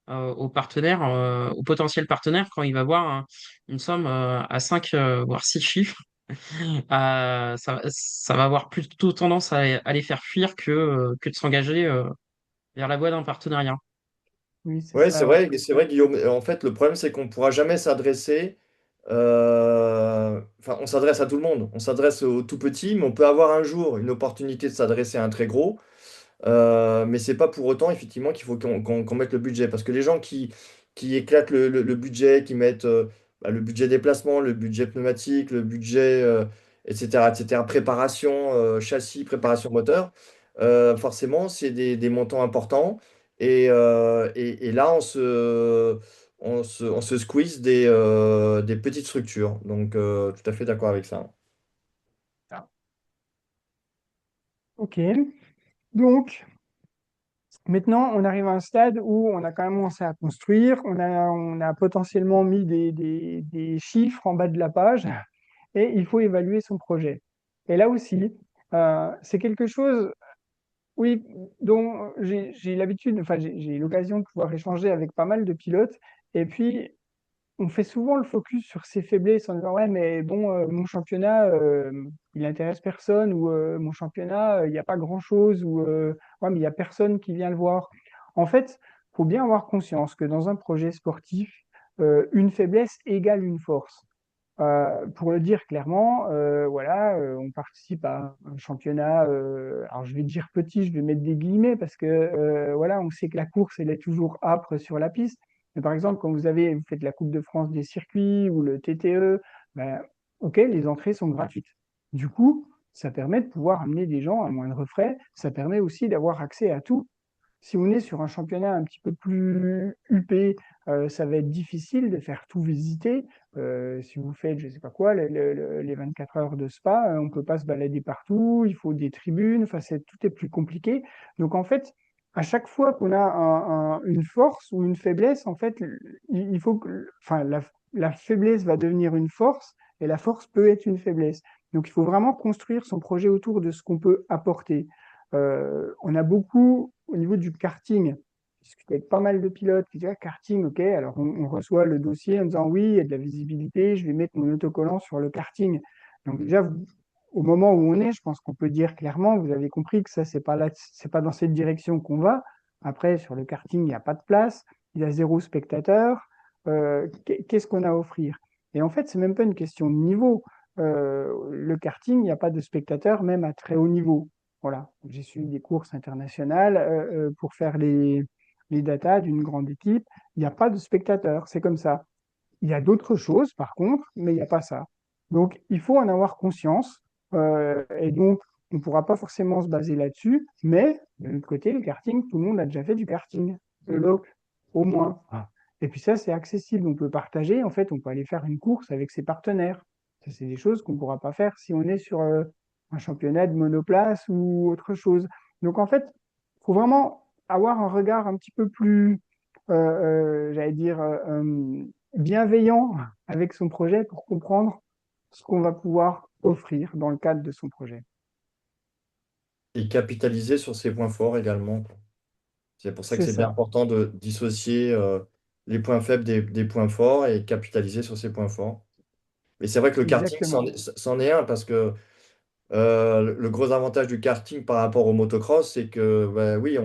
aux partenaires, aux potentiels partenaires quand il va voir une somme à 5 voire 6 chiffres. Ça va avoir plutôt tendance à les faire fuir que de s'engager vers la voie d'un partenariat. oui, c'est Ouais, ça, ouais. c'est vrai, Guillaume. En fait, le problème, c'est qu'on ne pourra jamais s'adresser. Enfin, on s'adresse à tout le monde. On s'adresse aux tout petits, mais on peut avoir un jour une opportunité de s'adresser à un très gros. Mais c'est pas pour autant, effectivement, qu'il faut qu'on mette le budget. Parce que les gens qui éclatent le budget, qui mettent le budget déplacement, le budget pneumatique, le budget, etc., préparation châssis, préparation moteur, forcément, c'est des montants importants. Et là, on se squeeze des petites structures. Donc, tout à fait d'accord avec ça. Ah, ok. Donc, maintenant, on arrive à un stade où on a quand même commencé à construire, on a potentiellement mis des chiffres en bas de la page et il faut évaluer son projet. Et là aussi, c'est quelque chose, oui, dont j'ai l'habitude, enfin, j'ai l'occasion de pouvoir échanger avec pas mal de pilotes. Et puis, on fait souvent le focus sur ses faiblesses en disant, ouais, mais bon, mon championnat, il intéresse personne, ou mon championnat, il n'y a pas grand-chose, ou ouais, mais il n'y a personne qui vient le voir. En fait, il faut bien avoir conscience que dans un projet sportif, une faiblesse égale une force. Pour le dire clairement, voilà, on participe à un championnat, alors je vais dire petit, je vais mettre des guillemets parce que voilà, on sait que la course, elle est toujours âpre sur la piste. Mais par exemple, quand vous faites la Coupe de France des circuits ou le TTE, ben, ok, les entrées sont gratuites. Du coup, ça permet de pouvoir amener des gens à moindre frais. Ça permet aussi d'avoir accès à tout. Si on est sur un championnat un petit peu plus huppé, ça va être difficile de faire tout visiter. Si vous faites, je sais pas quoi, les 24 heures de Spa, on peut pas se balader partout, il faut des tribunes, enfin, tout est plus compliqué. Donc en fait, à chaque fois qu'on a une force ou une faiblesse, en fait, il faut que, enfin, la faiblesse va devenir une force et la force peut être une faiblesse. Donc il faut vraiment construire son projet autour de ce qu'on peut apporter. On a beaucoup, au niveau du karting, discuté avec pas mal de pilotes qui disent ah, karting, ok, alors on reçoit le dossier en disant oui, il y a de la visibilité, je vais mettre mon autocollant sur le karting. Donc déjà, au moment où on est, je pense qu'on peut dire clairement, vous avez compris que ça, c'est pas là, c'est pas dans cette direction qu'on va. Après, sur le karting, il n'y a pas de place, il y a zéro spectateur. Qu'est-ce qu'on a à offrir? Et en fait, c'est même pas une question de niveau. Le karting, il n'y a pas de spectateurs, même à très haut niveau. Voilà, j'ai suivi des courses internationales pour faire les datas d'une grande équipe. Il n'y a pas de spectateurs, c'est comme ça. Il y a d'autres choses, par contre, mais il n'y a pas ça. Donc, il faut en avoir conscience. Et donc, on ne pourra pas forcément se baser là-dessus. Mais, de l'autre côté, le karting, tout le monde a déjà fait du karting. Le loc, au moins. Ah. Et puis ça, c'est accessible. On peut partager. En fait, on peut aller faire une course avec ses partenaires. Ça, c'est des choses qu'on ne pourra pas faire si on est sur un championnat de monoplace ou autre chose. Donc, en fait, il faut vraiment avoir un regard un petit peu plus, j'allais dire, bienveillant avec son projet pour comprendre ce qu'on va pouvoir offrir dans le cadre de son projet. Et capitaliser sur ses points forts également, quoi. C'est pour ça que C'est c'est bien ça, important de dissocier les points faibles des points forts et capitaliser sur ses points forts. Mais c'est vrai que le karting, exactement. c'en est un parce que le gros avantage du karting par rapport au motocross, c'est que bah, oui,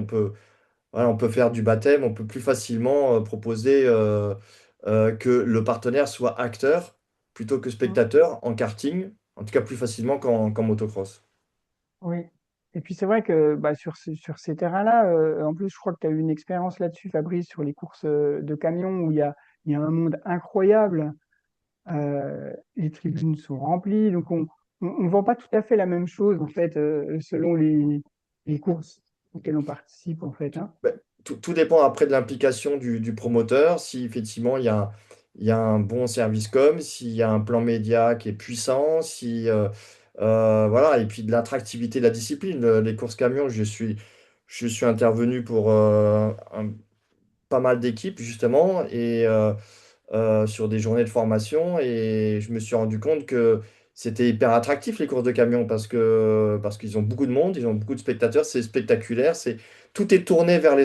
voilà, on peut faire du baptême, on peut plus facilement proposer que le partenaire soit acteur plutôt que Mm. spectateur en karting, en tout cas plus facilement qu'en motocross. Oui. Et puis c'est vrai que bah, sur ces terrains-là, en plus, je crois que tu as eu une expérience là-dessus, Fabrice, sur les courses de camions où il y a un monde incroyable. Les tribunes sont remplies, donc on vend pas tout à fait la même chose en fait selon les courses auxquelles on participe en fait, hein. Ben, tout dépend après de l'implication du promoteur, si effectivement il y a un bon service com, s'il y a un plan média qui est puissant, si voilà, et puis de l'attractivité de la discipline. Les courses camions, je suis intervenu pour pas mal d'équipes justement et sur des journées de formation et je me suis rendu compte que c'était hyper attractif les courses de camions parce qu'ils ont beaucoup de monde, ils ont beaucoup de spectateurs, c'est spectaculaire, tout est tourné vers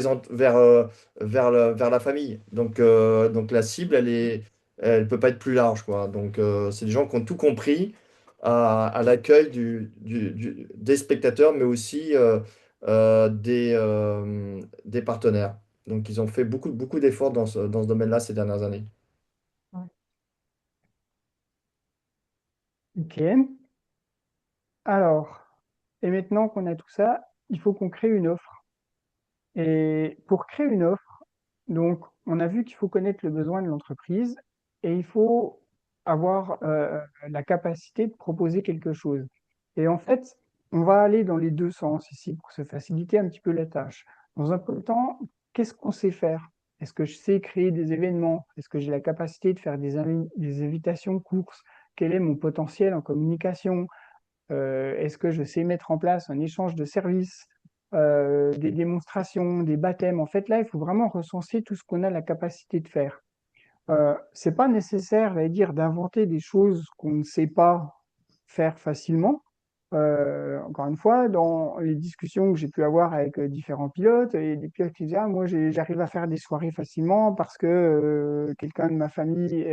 vers la famille. Donc la cible elle peut pas être plus large quoi. Donc c'est des gens qui ont tout compris à l'accueil des spectateurs mais aussi des partenaires. Donc ils ont fait beaucoup d'efforts dans ce domaine-là ces dernières années. Ouais. Ok. Alors, et maintenant qu'on a tout ça, il faut qu'on crée une offre. Et pour créer une offre, donc, on a vu qu'il faut connaître le besoin de l'entreprise et il faut avoir la capacité de proposer quelque chose. Et en fait, on va aller dans les deux sens ici pour se faciliter un petit peu la tâche. Dans un premier temps, qu'est-ce qu'on sait faire? Est-ce que je sais créer des événements? Est-ce que j'ai la capacité de faire des invitations courses? Quel est mon potentiel en communication? Est-ce que je sais mettre en place un échange de services, des démonstrations, des baptêmes? En fait, là, il faut vraiment recenser tout ce qu'on a la capacité de faire. C'est pas nécessaire, j'allais dire, d'inventer des choses qu'on ne sait pas faire facilement. Encore une fois, dans les discussions que j'ai pu avoir avec différents pilotes, et des pilotes qui disaient, ah, moi j'arrive à faire des soirées facilement parce que quelqu'un de ma famille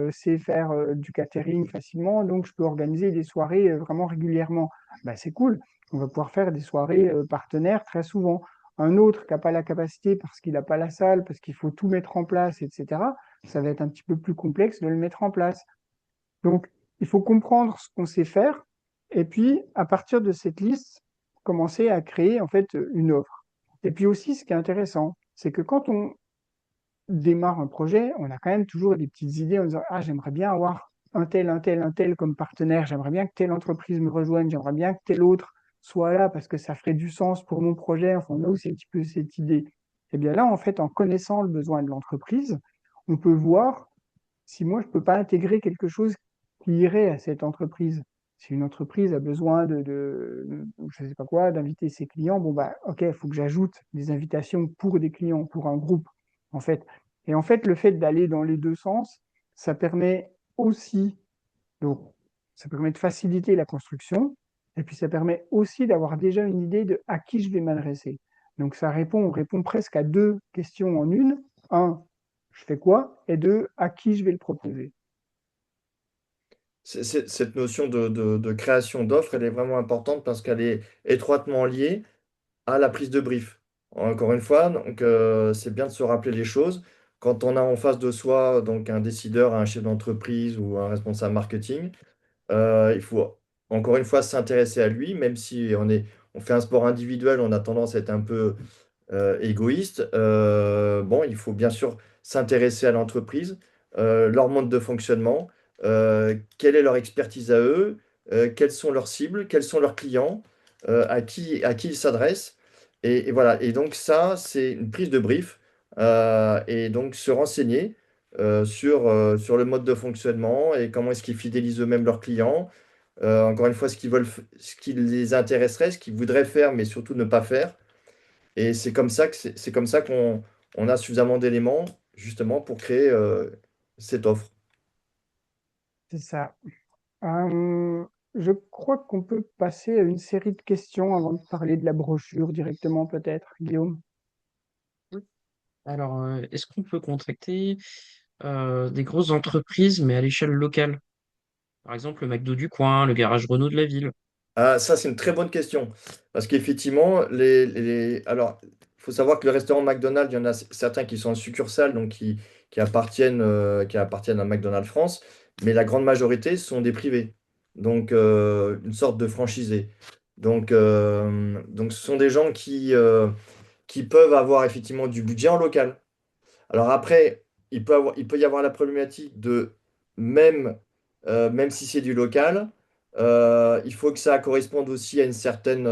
sait faire du catering facilement, donc je peux organiser des soirées vraiment régulièrement. Ben, c'est cool, on va pouvoir faire des soirées partenaires très souvent. Un autre qui n'a pas la capacité parce qu'il n'a pas la salle, parce qu'il faut tout mettre en place, etc., ça va être un petit peu plus complexe de le mettre en place. Donc, il faut comprendre ce qu'on sait faire et puis, à partir de cette liste, commencer à créer en fait une offre. Et puis aussi, ce qui est intéressant, c'est que quand on démarre un projet, on a quand même toujours des petites idées en disant, ah, j'aimerais bien avoir un tel comme partenaire, j'aimerais bien que telle entreprise me rejoigne, j'aimerais bien que tel autre soit là parce que ça ferait du sens pour mon projet. Enfin, là où c'est un petit peu cette idée. Et bien là, en fait, en connaissant le besoin de l'entreprise, on peut voir si moi, je peux pas intégrer quelque chose qui irait à cette entreprise. Si une entreprise a besoin je sais pas quoi, d'inviter ses clients, bon, bah, ok, il faut que j'ajoute des invitations pour des clients, pour un groupe, en fait. Et en fait, le fait d'aller dans les deux sens, ça permet aussi, donc, ça permet de faciliter la construction, et puis ça permet aussi d'avoir déjà une idée de à qui je vais m'adresser. Donc, on répond presque à deux questions en une. Un, je fais quoi? Et deux, à qui je vais le proposer. Cette notion de création d'offres, elle est vraiment importante parce qu'elle est étroitement liée à la prise de brief. Encore une fois, donc, c'est bien de se rappeler les choses. Quand on a en face de soi donc, un décideur, un chef d'entreprise ou un responsable marketing, il faut encore une fois s'intéresser à lui, même si on fait un sport individuel, on a tendance à être un peu égoïste. Bon, il faut bien sûr s'intéresser à l'entreprise, leur mode de fonctionnement, quelle est leur expertise à eux, quelles sont leurs cibles, quels sont leurs clients, à qui ils s'adressent. Et voilà. Et donc ça, c'est une prise de brief. Et donc se renseigner sur le mode de fonctionnement et comment est-ce qu'ils fidélisent eux-mêmes leurs clients. Encore une fois, ce qu'ils veulent, ce qui les intéresserait, ce qu'ils voudraient faire, mais surtout ne pas faire. Et c'est comme ça que c'est comme ça qu'on a suffisamment d'éléments justement pour créer cette offre. C'est ça. Je crois qu'on peut passer à une série de questions avant de parler de la brochure directement, peut-être, Guillaume. Alors, est-ce qu'on peut contacter des grosses entreprises, mais à l'échelle locale? Par exemple, le McDo du coin, le garage Renault de la ville. Ah, ça, c'est une très bonne question. Parce qu'effectivement, alors, il faut savoir que le restaurant McDonald's, il y en a certains qui sont en succursale, donc qui appartiennent à McDonald's France, mais la grande majorité sont des privés. Donc, une sorte de franchisé. Donc ce sont des gens qui peuvent avoir effectivement du budget en local. Alors après, il peut y avoir la problématique de même, même si c'est du local, il faut que ça corresponde aussi à une certaine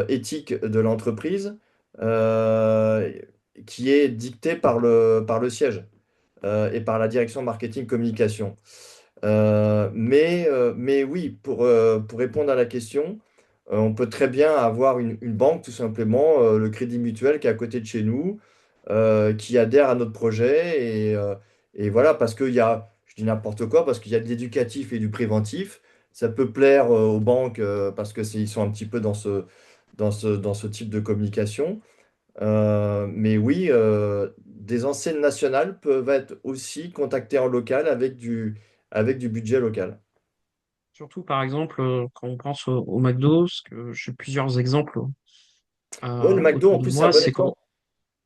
éthique de l'entreprise euh, qui est dictée par le siège et par la direction marketing communication. Mais oui, pour répondre à la question, on peut très bien avoir une banque, tout simplement, le Crédit Mutuel qui est à côté de chez nous, qui adhère à notre projet. Et voilà, parce qu'il y a, je dis n'importe quoi, parce qu'il y a de l'éducatif et du préventif. Ça peut plaire aux banques parce que ils sont un petit peu dans ce type de communication. Mais oui, des enseignes nationales peuvent être aussi contactées en local avec du budget local. Surtout, par exemple, quand on pense au McDo, parce que j'ai plusieurs exemples Oui, le McDo, autour en de plus, c'est un moi, bon c'est quand. exemple.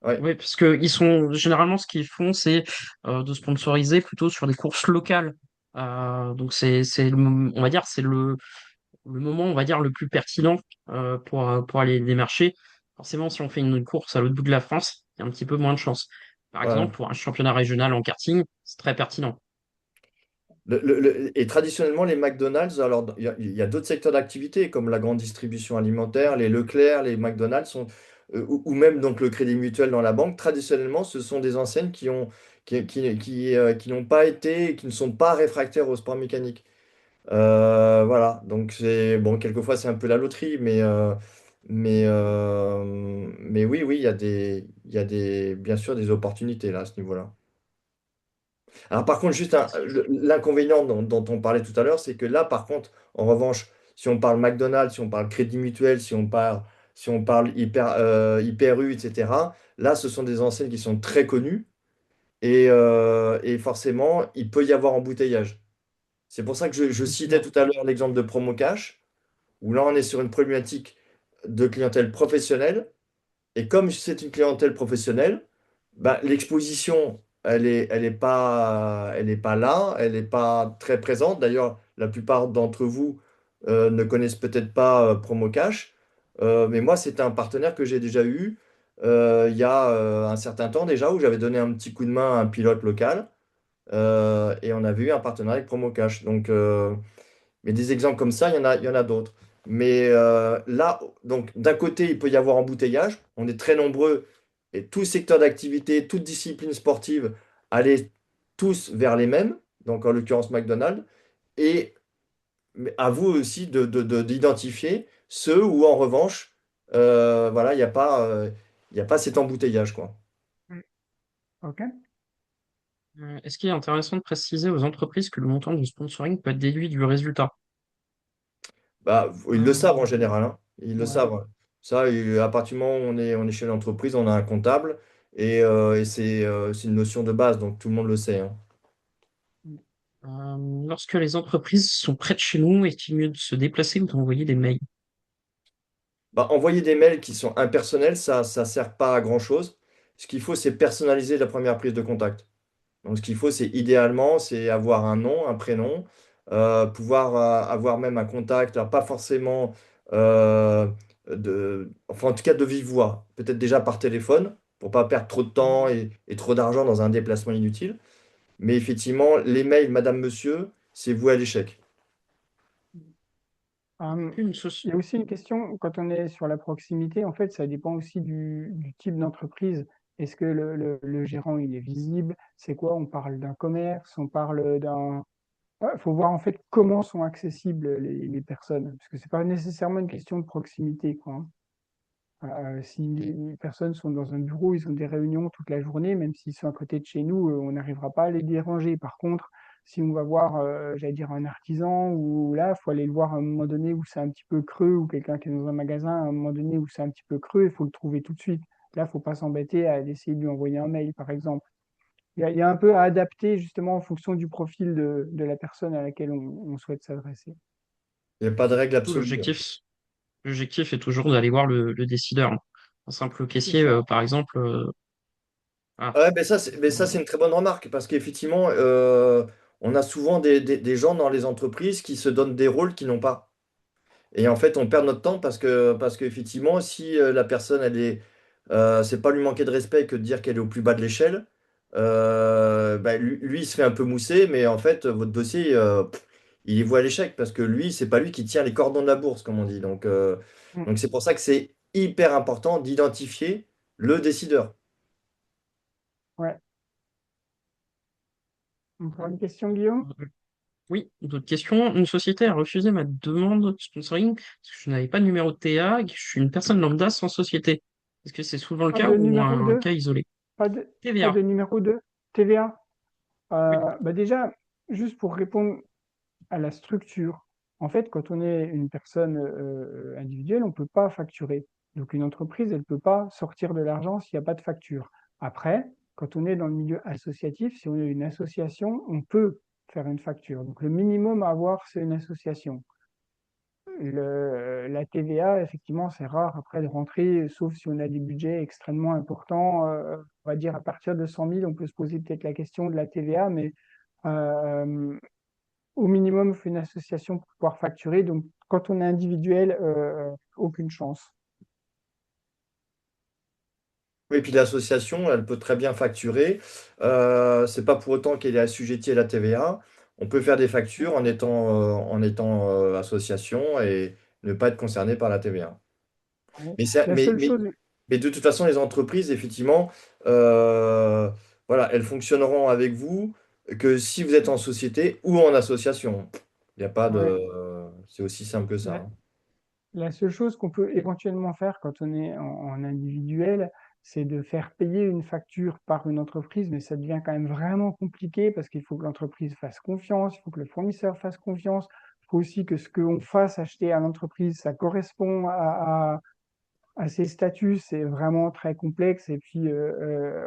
Ouais, Oui, parce que ils sont généralement ce qu'ils font, c'est de sponsoriser plutôt sur des courses locales. Donc on va dire, c'est le moment, on va dire, le plus pertinent pour aller démarcher. Forcément, si on fait une course à l'autre bout de la France, il y a un petit peu moins de chance. Par voilà. exemple, pour un championnat régional en karting, c'est très pertinent. Et traditionnellement, les McDonald's, alors il y a d'autres secteurs d'activité comme la grande distribution alimentaire, les Leclerc, les McDonald's ou même donc le Crédit Mutuel dans la banque. Traditionnellement, ce sont des enseignes qui n'ont pas été, qui ne sont pas réfractaires au sport mécanique. Voilà, donc c'est bon, quelquefois c'est un peu la loterie, mais oui, oui, il y a bien sûr des opportunités là à ce niveau-là. Alors par contre, juste l'inconvénient dont on parlait tout à l'heure, c'est que là, par contre, en revanche, si on parle McDonald's, si on parle Crédit Mutuel, si on parle Hyper U, etc., là, ce sont des enseignes qui sont très connues et forcément, il peut y avoir embouteillage. C'est pour ça que je citais Effectivement. tout à l'heure l'exemple de Promo Cash, où là, on est sur une problématique de clientèle professionnelle. Et comme c'est une clientèle professionnelle, bah, l'exposition, elle est pas là, elle n'est pas très présente. D'ailleurs, la plupart d'entre vous ne connaissent peut-être pas Promo Cash. Mais moi, c'est un partenaire que j'ai déjà eu il y a un certain temps déjà, où j'avais donné un petit coup de main à un pilote local. et on avait eu un partenariat avec Promocash. Donc, mais des exemples comme ça, il y en a d'autres. Mais là, donc d'un côté, il peut y avoir embouteillage. On est très nombreux et tout secteur d'activité, toute discipline sportive, aller tous vers les mêmes, donc en l'occurrence McDonald's. Et mais à vous aussi d'identifier ceux où en revanche, voilà, il y a pas cet embouteillage, quoi. Mm. OK. Est-ce qu'il est intéressant de préciser aux entreprises que le montant du sponsoring peut être déduit du résultat? Bah, ils le savent en Euh, général, hein. Ils le ouais. savent. Ça, à partir du moment où on est chez l'entreprise, on a un comptable et c'est une notion de base, donc tout le monde le sait, hein. Lorsque les entreprises sont près de chez nous, est-il mieux de se déplacer ou d'envoyer des mails? Bah, envoyer des mails qui sont impersonnels, ça sert pas à grand-chose. Ce qu'il faut, c'est personnaliser la première prise de contact. Donc, ce qu'il faut, c'est idéalement, c'est avoir un nom, un prénom, pouvoir avoir même un contact, alors pas forcément enfin en tout cas de vive voix, peut-être déjà par téléphone, pour pas perdre trop de temps et trop d'argent dans un déplacement inutile. Mais effectivement, les mails, Madame, Monsieur, c'est vous à l'échec. Une soci- Il y a aussi une question, quand on est sur la proximité, en fait, ça dépend aussi du type d'entreprise. Est-ce que le gérant, il est visible? C'est quoi? On parle d'un commerce, on parle d'un... Il faut voir en fait comment sont accessibles les personnes, parce que c'est pas nécessairement une question de proximité, quoi, hein. Si les personnes sont dans un bureau, ils ont des réunions toute la journée, même s'ils sont à côté de chez nous, on n'arrivera pas à les déranger. Par contre, si on va voir, j'allais dire, un artisan, ou là, il faut aller le voir à un moment donné où c'est un petit peu creux, ou quelqu'un qui est dans un magasin, à un moment donné où c'est un petit peu creux, il faut le trouver tout de suite. Là, il ne faut pas s'embêter à essayer de lui envoyer un mail, par exemple. Il y a un peu à adapter justement en fonction du profil de la personne à laquelle on souhaite s'adresser. Il n'y a pas de règle Surtout, absolue, hein. l'objectif est toujours d'aller voir le décideur. Un simple C'est caissier, ça. par exemple, ah, Ouais, mais ça, c'est une très bonne remarque parce qu'effectivement, on a souvent des gens dans les entreprises qui se donnent des rôles qu'ils n'ont pas. Et en fait, on perd notre temps parce qu'effectivement, si la personne, c'est pas lui manquer de respect que de dire qu'elle est au plus bas de l'échelle, bah, lui, il se fait un peu mousser, mais en fait, votre dossier, il est voué à l'échec parce que lui, c'est pas lui qui tient les cordons de la bourse, comme on dit. Mm. Donc c'est pour ça que c'est hyper important d'identifier le décideur. Ouais. Encore une question, Guillaume? oui, d'autres questions. Une société a refusé ma demande de sponsoring parce que je n'avais pas de numéro de TA et que je suis une personne lambda sans société. Est-ce que c'est souvent le Pas cas de ou numéro un 2. cas isolé? Pas de, pas TVA. de numéro 2. TVA. Oui. Bah déjà, juste pour répondre à la structure, en fait, quand on est une personne individuelle, on ne peut pas facturer. Donc une entreprise, elle ne peut pas sortir de l'argent s'il n'y a pas de facture. Après, quand on est dans le milieu associatif, si on est une association, on peut faire une facture. Donc le minimum à avoir, c'est une association. La TVA, effectivement, c'est rare après de rentrer, sauf si on a des budgets extrêmement importants. On va dire à partir de 100 000, on peut se poser peut-être la question de la TVA, mais euh, au minimum, il faut une association pour pouvoir facturer. Donc, quand on est individuel, aucune chance. Oui, et puis l'association, elle peut très bien facturer. C'est pas pour autant qu'elle est assujettie à la TVA. On peut faire des factures en étant association et ne pas être concerné par la TVA. Ouais. Mais, ça- La mais, seule mais, chose, mais de toute façon, les entreprises, effectivement, euh, voilà, elles fonctionneront avec vous que si vous êtes en société ou en association. Il n'y a pas ouais, de... C'est aussi simple que ça, la, hein. la seule chose qu'on peut éventuellement faire quand on est en individuel, c'est de faire payer une facture par une entreprise, mais ça devient quand même vraiment compliqué parce qu'il faut que l'entreprise fasse confiance, il faut que le fournisseur fasse confiance, il faut aussi que ce qu'on fasse acheter à l'entreprise, ça correspond à ces statuts, c'est vraiment très complexe et puis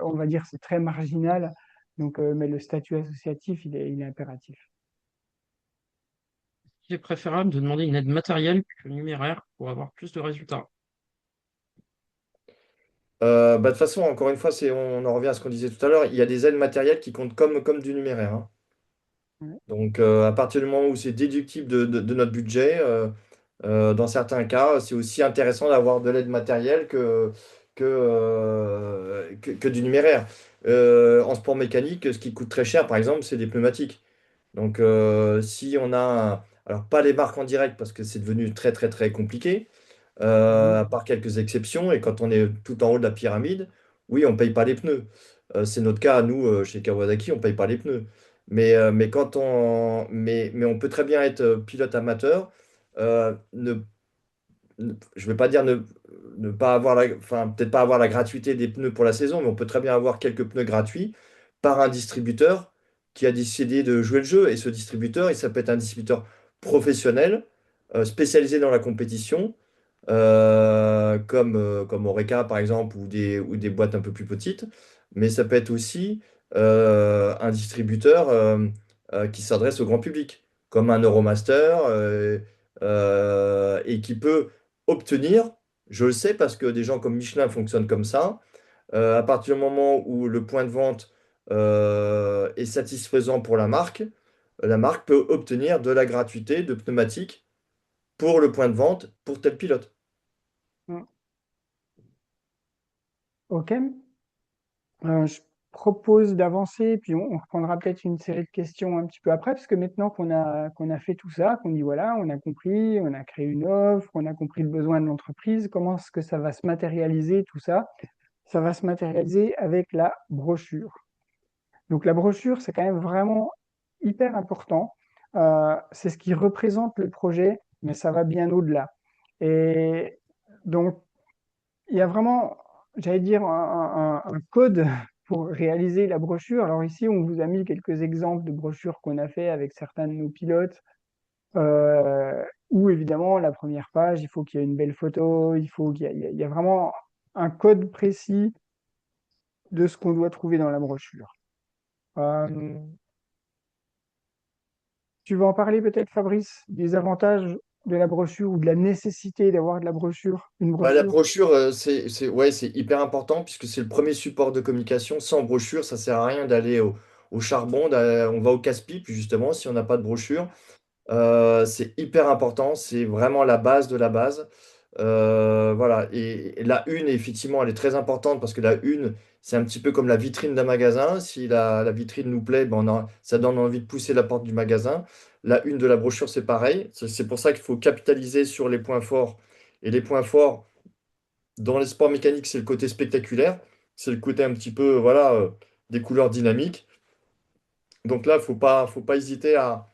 on va dire c'est très marginal. Donc, mais le statut associatif, il est impératif. Il est préférable de demander une aide matérielle que numéraire pour avoir plus de résultats. Bah, de toute façon, encore une fois, on en revient à ce qu'on disait tout à l'heure, il y a des aides matérielles qui comptent comme du numéraire, hein. Ouais. Donc, à partir du moment où c'est déductible de notre budget, dans certains cas, c'est aussi intéressant d'avoir de l'aide matérielle que du numéraire. En sport mécanique, ce qui coûte très cher, par exemple, c'est des pneumatiques. Donc, si on a, alors pas les marques en direct parce que c'est devenu très très très compliqué, Mhm. à part quelques exceptions, et quand on est tout en haut de la pyramide, oui, on paye pas les pneus. C'est notre cas, nous, chez Kawasaki, on paye pas les pneus. Mais on peut très bien être pilote amateur, je ne vais pas dire ne pas avoir enfin, peut-être pas avoir la gratuité des pneus pour la saison, mais on peut très bien avoir quelques pneus gratuits par un distributeur qui a décidé de jouer le jeu. Et ce distributeur, ça peut être un distributeur professionnel, spécialisé dans la compétition, comme Oreca par exemple, ou des boîtes un peu plus petites. Mais ça peut être aussi un distributeur qui s'adresse au grand public, comme un Euromaster, et qui peut obtenir, je le sais parce que des gens comme Michelin fonctionnent comme ça, à partir du moment où le point de vente est satisfaisant pour la marque peut obtenir de la gratuité de pneumatiques pour le point de vente pour tel pilote. Mm. Ok. Je propose d'avancer, puis on reprendra peut-être une série de questions un petit peu après, parce que maintenant qu'on a fait tout ça, qu'on dit voilà, on a compris, on a créé une offre, on a compris le besoin de l'entreprise, comment est-ce que ça va se matérialiser, tout ça? Ça va se matérialiser avec la brochure. Donc la brochure, c'est quand même vraiment hyper important. C'est ce qui représente le projet, mais ça va bien au-delà. Et donc, il y a vraiment, j'allais dire, un code pour réaliser la brochure. Alors ici, on vous a mis quelques exemples de brochures qu'on a fait avec certains de nos pilotes, où évidemment, la première page, il faut qu'il y ait une belle photo, il y a vraiment un code précis de ce qu'on doit trouver dans la brochure. Euh, Tu veux en parler peut-être, Fabrice, des avantages de la brochure ou de la nécessité d'avoir de la brochure, une Bah, la brochure? brochure, ouais, c'est hyper important puisque c'est le premier support de communication. Sans brochure, ça sert à rien d'aller au charbon. On va au casse-pipe, justement, si on n'a pas de brochure. C'est hyper important, c'est vraiment la base de la base. Voilà, et la une, effectivement, elle est très importante parce que la une, c'est un petit peu comme la vitrine d'un magasin. Si la vitrine nous plaît, ben ça donne envie de pousser la porte du magasin. La une de la brochure, c'est pareil. C'est pour ça qu'il faut capitaliser sur les points forts. Et les points forts dans les sports mécaniques, c'est le côté spectaculaire, c'est le côté un petit peu, voilà, des couleurs dynamiques. Donc là, faut pas hésiter à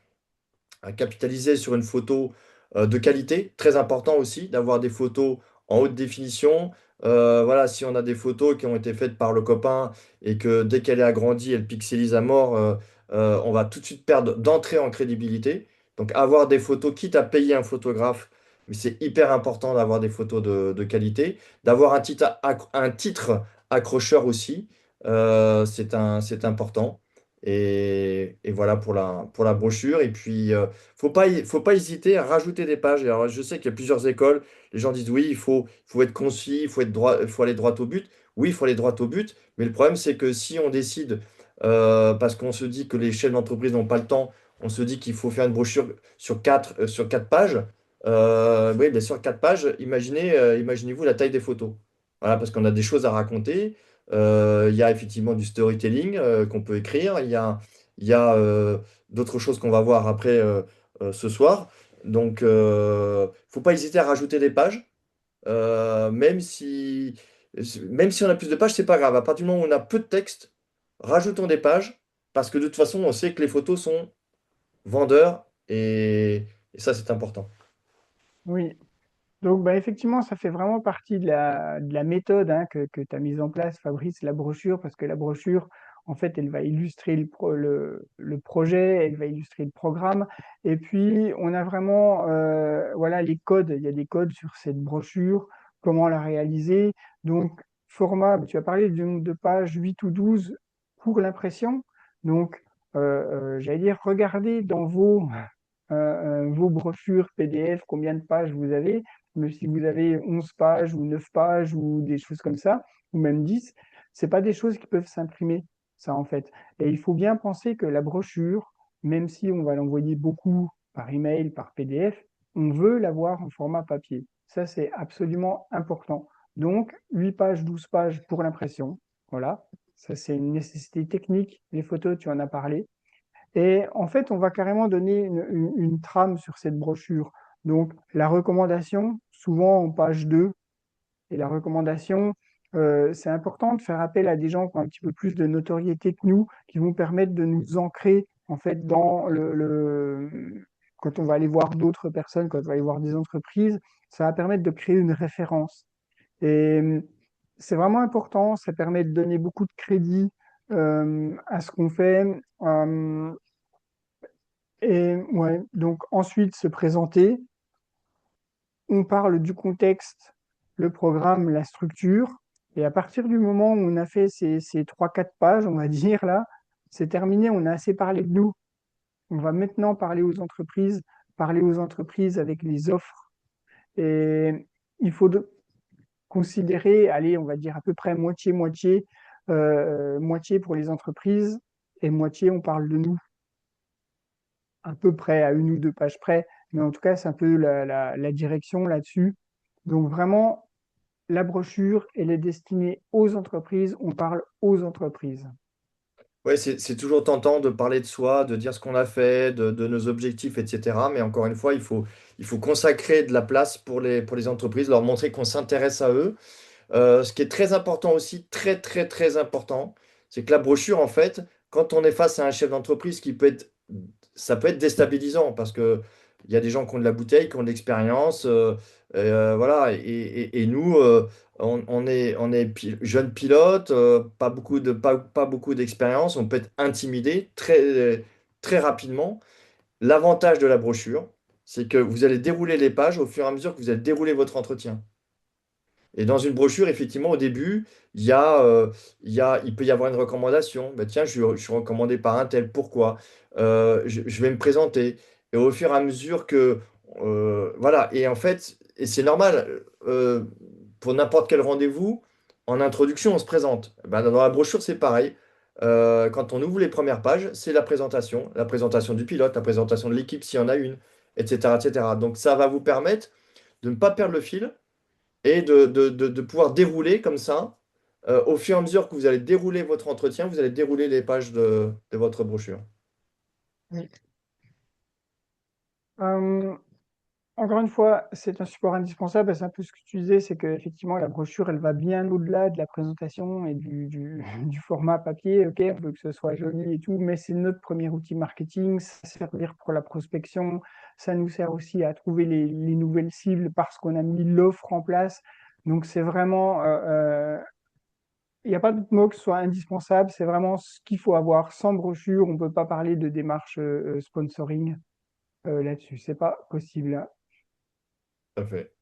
capitaliser sur une photo de qualité. Très important aussi d'avoir des photos en haute définition. Voilà, si on a des photos qui ont été faites par le copain et que dès qu'elle est agrandie, elle pixelise à mort, on va tout de suite perdre d'entrée en crédibilité. Donc avoir des photos, quitte à payer un photographe, mais c'est hyper important d'avoir des photos de qualité, d'avoir un titre accrocheur aussi, c'est important. Et voilà pour la brochure. Et puis, faut pas hésiter à rajouter des pages. Alors, je sais qu'il y a plusieurs écoles. Les gens disent oui, faut être concis, il faut être droit, faut aller droit au but. Oui, il faut aller droit au but. Mais le problème, c'est que si on décide, parce qu'on se dit que les chefs d'entreprise n'ont pas le temps, on se dit qu'il faut faire une brochure sur quatre pages. Oui, bien sûr, quatre pages. Imaginez-vous la taille des photos. Voilà, parce qu'on a des choses à raconter. Il y a effectivement du storytelling qu'on peut écrire. Il y a d'autres choses qu'on va voir après ce soir. Donc, faut pas hésiter à rajouter des pages. Même même si on a plus de pages, c'est pas grave. À partir du moment où on a peu de texte, rajoutons des pages. Parce que de toute façon, on sait que les photos sont vendeurs. Et ça, c'est important. Oui. Donc, bah, effectivement, ça fait vraiment partie de la méthode hein, que tu as mise en place, Fabrice, la brochure, parce que la brochure, en fait, elle va illustrer le projet, elle va illustrer le programme. Et puis, on a vraiment voilà, les codes. Il y a des codes sur cette brochure, comment la réaliser. Donc, format, tu as parlé du nombre de pages 8 ou 12 pour l'impression. Donc, j'allais dire, regardez dans vos brochures PDF, combien de pages vous avez. Mais si vous avez 11 pages ou 9 pages ou des choses comme ça, ou même 10, c'est pas des choses qui peuvent s'imprimer, ça en fait. Et il faut bien penser que la brochure, même si on va l'envoyer beaucoup par email, par PDF, on veut l'avoir en format papier. Ça, c'est absolument important. Donc, 8 pages, 12 pages pour l'impression. Voilà. Ça, c'est une nécessité technique. Les photos, tu en as parlé. Et en fait, on va carrément donner une trame sur cette brochure. Donc, la recommandation, souvent en page 2, et la recommandation, c'est important de faire appel à des gens qui ont un petit peu plus de notoriété que nous, qui vont permettre de nous ancrer en fait dans quand on va aller voir d'autres personnes, quand on va aller voir des entreprises, ça va permettre de créer une référence. Et c'est vraiment important, ça permet de donner beaucoup de crédit à ce qu'on fait. Et ouais, donc ensuite se présenter, on parle du contexte, le programme, la structure, et à partir du moment où on a fait ces 3-4 pages, on va dire là, c'est terminé, on a assez parlé de nous. On va maintenant parler aux entreprises avec les offres. Et il faut considérer, allez, on va dire à peu près moitié-moitié, moitié pour les entreprises et moitié on parle de nous, à peu près à une ou deux pages près, mais en tout cas c'est un peu la direction là-dessus. Donc vraiment, la brochure, elle est destinée aux entreprises, on parle aux entreprises. Ouais, c'est toujours tentant de parler de soi, de dire ce qu'on a fait, de nos objectifs, etc. Mais encore une fois, il faut consacrer de la place pour les entreprises, leur montrer qu'on s'intéresse à eux. Ce qui est très important aussi, très très très important, c'est que la brochure, en fait, quand on est face à un chef d'entreprise ça peut être déstabilisant parce que il y a des gens qui ont de la bouteille, qui ont de l'expérience, voilà. Et nous, on est jeunes pilotes, pas beaucoup d'expérience, on peut être intimidé très très rapidement. L'avantage de la brochure, c'est que vous allez dérouler les pages au fur et à mesure que vous allez dérouler votre entretien. Et dans une brochure, effectivement, au début, il peut y avoir une recommandation. Ben, tiens, je suis recommandé par un tel. Pourquoi? Je vais me présenter. Et au fur et à mesure que... voilà. Et en fait, et c'est normal, pour n'importe quel rendez-vous, en introduction, on se présente. Ben, dans la brochure, c'est pareil. Quand on ouvre les premières pages, c'est la présentation du pilote, la présentation de l'équipe s'il y en a une, etc., etc. Donc ça va vous permettre de ne pas perdre le fil et de pouvoir dérouler comme ça. Au fur et à mesure que vous allez dérouler votre entretien, vous allez dérouler les pages de votre brochure. Oui. Euh, Encore une fois, c'est un support indispensable. C'est un peu ce que tu disais, c'est qu'effectivement, la brochure, elle va bien au-delà de la présentation et du format papier. Ok, on veut que ce soit joli et tout, mais c'est notre premier outil marketing. Ça sert pour la prospection. Ça nous sert aussi à trouver les nouvelles cibles parce qu'on a mis l'offre en place. Donc, c'est vraiment, il n'y a pas de mot que ce soit indispensable. C'est vraiment ce qu'il faut avoir. Sans brochure, on ne peut pas parler de démarche sponsoring là-dessus. C'est pas possible. Tout à fait.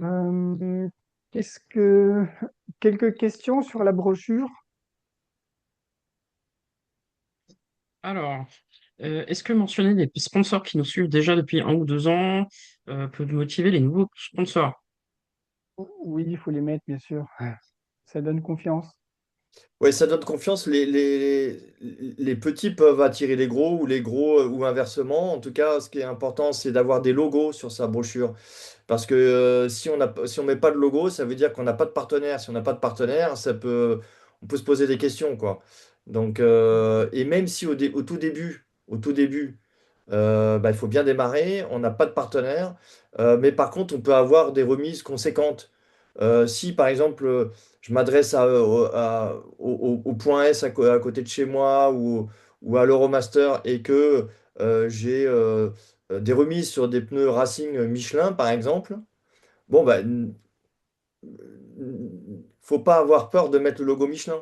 Euh, qu'est-ce que... Quelques questions sur la brochure? Alors, est-ce que mentionner des sponsors qui nous suivent déjà depuis 1 ou 2 ans peut motiver les nouveaux sponsors? Oui, il faut les mettre, bien sûr. Ça donne confiance. Oui, ça donne confiance. Les petits peuvent attirer les gros ou les gros ou inversement. En tout cas, ce qui est important, c'est d'avoir des logos sur sa brochure. Parce que si on met pas de logo, ça veut dire qu'on n'a pas de partenaire. Si on n'a pas de partenaire, on peut se poser des questions, quoi. Donc, et même si au tout début, bah, il faut bien démarrer, on n'a pas de partenaire, mais par contre, on peut avoir des remises conséquentes. Si par exemple, je m'adresse au point S à côté de chez moi ou à l'Euromaster et que j'ai des remises sur des pneus Racing Michelin, par exemple, bon, bah, faut pas avoir peur de mettre le logo Michelin.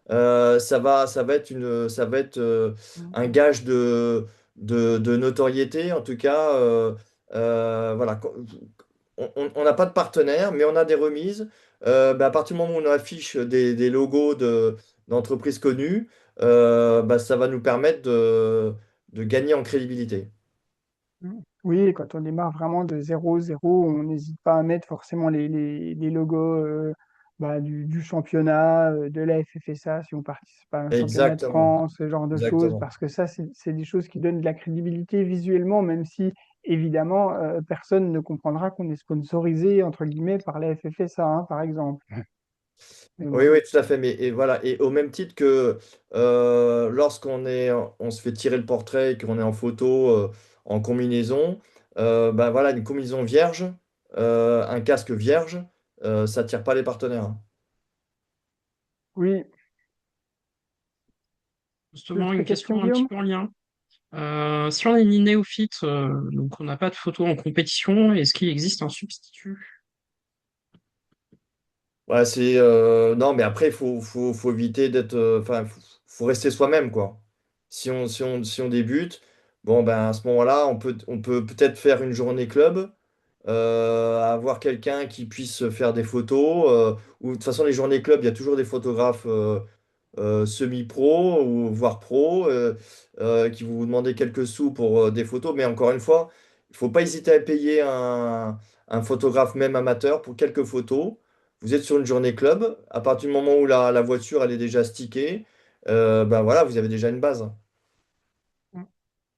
Ça va être un gage de notoriété, en tout cas. Voilà. On n'a pas de partenaire, mais on a des remises. Bah, à partir du moment où on affiche des logos d'entreprises connues, bah, ça va nous permettre de gagner en crédibilité. Oui, quand on démarre vraiment de 0, 0, on n'hésite pas à mettre forcément les logos du championnat, de la FFSA, si on participe à un championnat de Exactement, France, ce genre de choses, exactement. parce que ça, c'est des choses qui donnent de la crédibilité visuellement, même si, évidemment, personne ne comprendra qu'on est sponsorisé, entre guillemets, par la FFSA, hein, par exemple. Mais Oui, bon, oui, tout à fait. Mais et voilà. Et au même titre que on se fait tirer le portrait et qu'on est en photo en combinaison, ben voilà, une combinaison vierge, un casque vierge, ça attire pas les partenaires, hein. oui, Justement, d'autres une questions, question un petit Guillaume? peu en lien. Si on est une néophyte, donc on n'a pas de photo en compétition, est-ce qu'il existe un substitut? Ouais, non, mais après, faut éviter d'être. Enfin, faut rester soi-même, quoi. Si on débute, bon, ben, à ce moment-là, on peut peut-être faire une journée club, avoir quelqu'un qui puisse faire des photos. Ou de toute façon, les journées club, il y a toujours des photographes semi-pro ou voire pro qui vont vous demander quelques sous pour des photos. Mais encore une fois, il ne faut pas hésiter à payer un photographe, même amateur, pour quelques photos. Vous êtes sur une journée club. À partir du moment où la voiture elle est déjà stickée, ben voilà, vous avez déjà une base.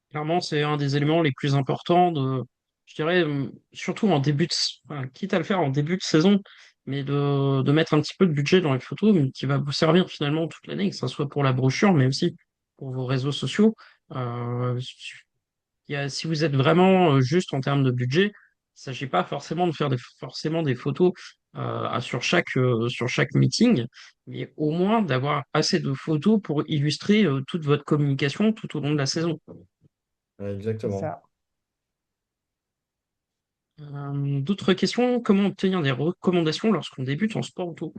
Clairement, c'est un des éléments les plus importants je dirais, surtout en enfin, quitte à le faire en début de saison, mais de mettre un petit peu de budget dans les photos, mais qui va vous servir finalement toute l'année, que ce soit pour la brochure, mais aussi pour vos réseaux sociaux. Euh, si vous êtes vraiment juste en termes de budget, il ne s'agit pas forcément de faire forcément des photos sur chaque meeting, mais au moins d'avoir assez de photos pour illustrer toute votre communication tout au long de la saison. Ouais, C'est exactement. ça. D'autres questions? Comment obtenir des recommandations lorsqu'on débute en sport auto?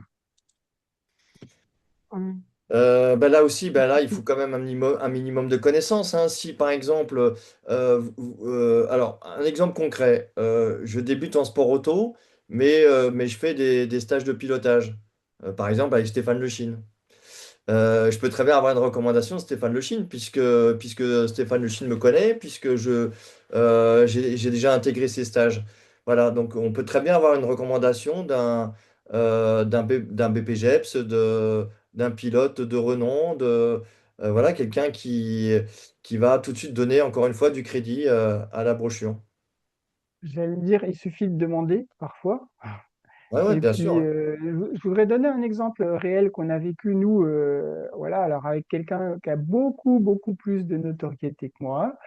Hum, Ben là aussi, ben là, il faut quand même un minimum de connaissances, hein. Si par exemple, alors un exemple concret, je débute en sport auto, mais je fais des stages de pilotage. Par exemple avec Stéphane Le Chine. Je peux très bien avoir une recommandation de Stéphane Le Chine, puisque Stéphane Le Chine me connaît, puisque j'ai déjà intégré ses stages. Voilà, donc on peut très bien avoir une recommandation d'un BPGEPS, d'un pilote de renom, voilà, quelqu'un qui va tout de suite donner, encore une fois, du crédit à la brochure. J'allais dire, il suffit de demander parfois. Ouais, ouais, Et bien puis, sûr. Ouais. je voudrais donner un exemple réel qu'on a vécu, nous, voilà, alors avec quelqu'un qui a beaucoup, beaucoup plus de notoriété que moi.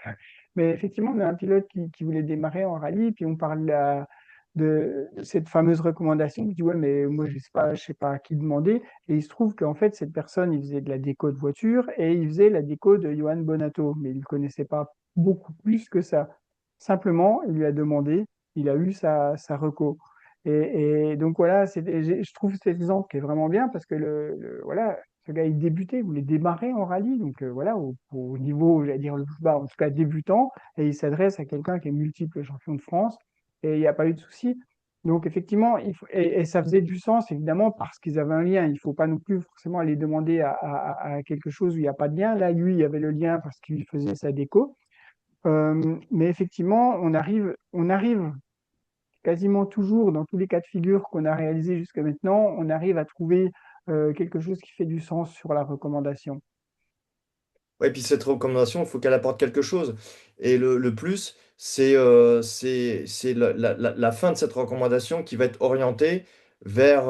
Mais effectivement, on a un pilote qui voulait démarrer en rallye, puis on parle de cette fameuse recommandation. Il dit, ouais, mais moi, je sais pas à qui demander. Et il se trouve qu'en fait, cette personne, il faisait de la déco de voiture et il faisait la déco de Johan Bonato, mais il ne connaissait pas beaucoup plus que ça. Simplement, il lui a demandé, il a eu sa reco. Et donc voilà, je trouve cet exemple qui est vraiment bien parce que voilà, ce gars, il débutait, il voulait démarrer en rallye, donc voilà, au niveau, j'allais dire le plus bas, en tout cas débutant, et il s'adresse à quelqu'un qui est multiple champion de France, et il n'y a pas eu de souci. Donc effectivement, et ça faisait du sens, évidemment, parce qu'ils avaient un lien. Il ne faut pas non plus forcément aller demander à quelque chose où il n'y a pas de lien. Là, lui, il y avait le lien parce qu'il faisait sa déco. Mais effectivement, on arrive quasiment toujours, dans tous les cas de figure qu'on a réalisés jusqu'à maintenant, on arrive à trouver quelque chose qui fait du sens sur la recommandation. Ouais, et puis cette recommandation, il faut qu'elle apporte quelque chose. Et le plus, c'est la fin de cette recommandation qui va être orientée vers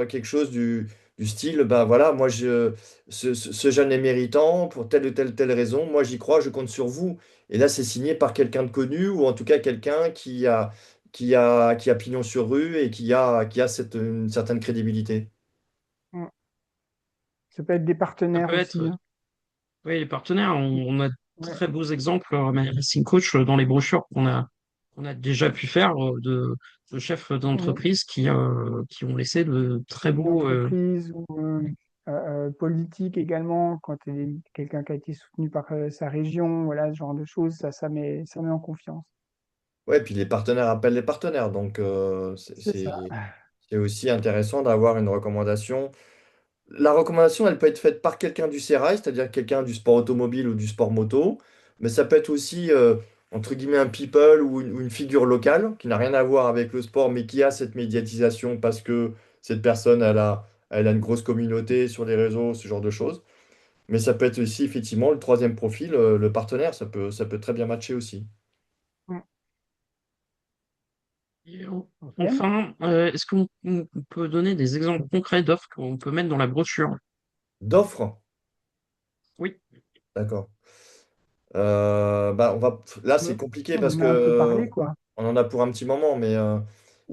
quelque chose du style, ben voilà, moi, ce jeune est méritant pour telle ou telle raison, moi j'y crois, je compte sur vous. Et là, c'est signé par quelqu'un de connu ou en tout cas quelqu'un qui a pignon sur rue et qui a une certaine crédibilité. Mm. Ça peut être des Ça partenaires peut aussi, être, hein. oui, les partenaires, on a de Ouais, très beaux exemples Manière Racing Coach dans les brochures qu'on a déjà pu faire de chefs ouais. d'entreprise qui ont laissé de très Chef beaux. d'entreprise ou politique également, quand il est quelqu'un qui a été soutenu par sa région, voilà, ce genre de choses, ça met en confiance. Ouais, puis les partenaires appellent les partenaires, donc C'est ça. c'est aussi intéressant d'avoir une recommandation. La recommandation, elle peut être faite par quelqu'un du sérail, c'est-à-dire quelqu'un du sport automobile ou du sport moto, mais ça peut être aussi, entre guillemets, un people ou une figure locale qui n'a rien à voir avec le sport, mais qui a cette médiatisation parce que cette personne, elle a une grosse communauté sur les réseaux, ce genre de choses. Mais ça peut être aussi effectivement le troisième profil, le partenaire, ça peut très bien matcher aussi. Mm. Et Ok. enfin, est-ce qu'on peut donner des exemples concrets d'offres qu'on peut mettre dans la brochure? D'offres, Oui. d'accord. Là, c'est compliqué On parce en que a un peu parlé, quoi. on en a pour un petit moment, On en a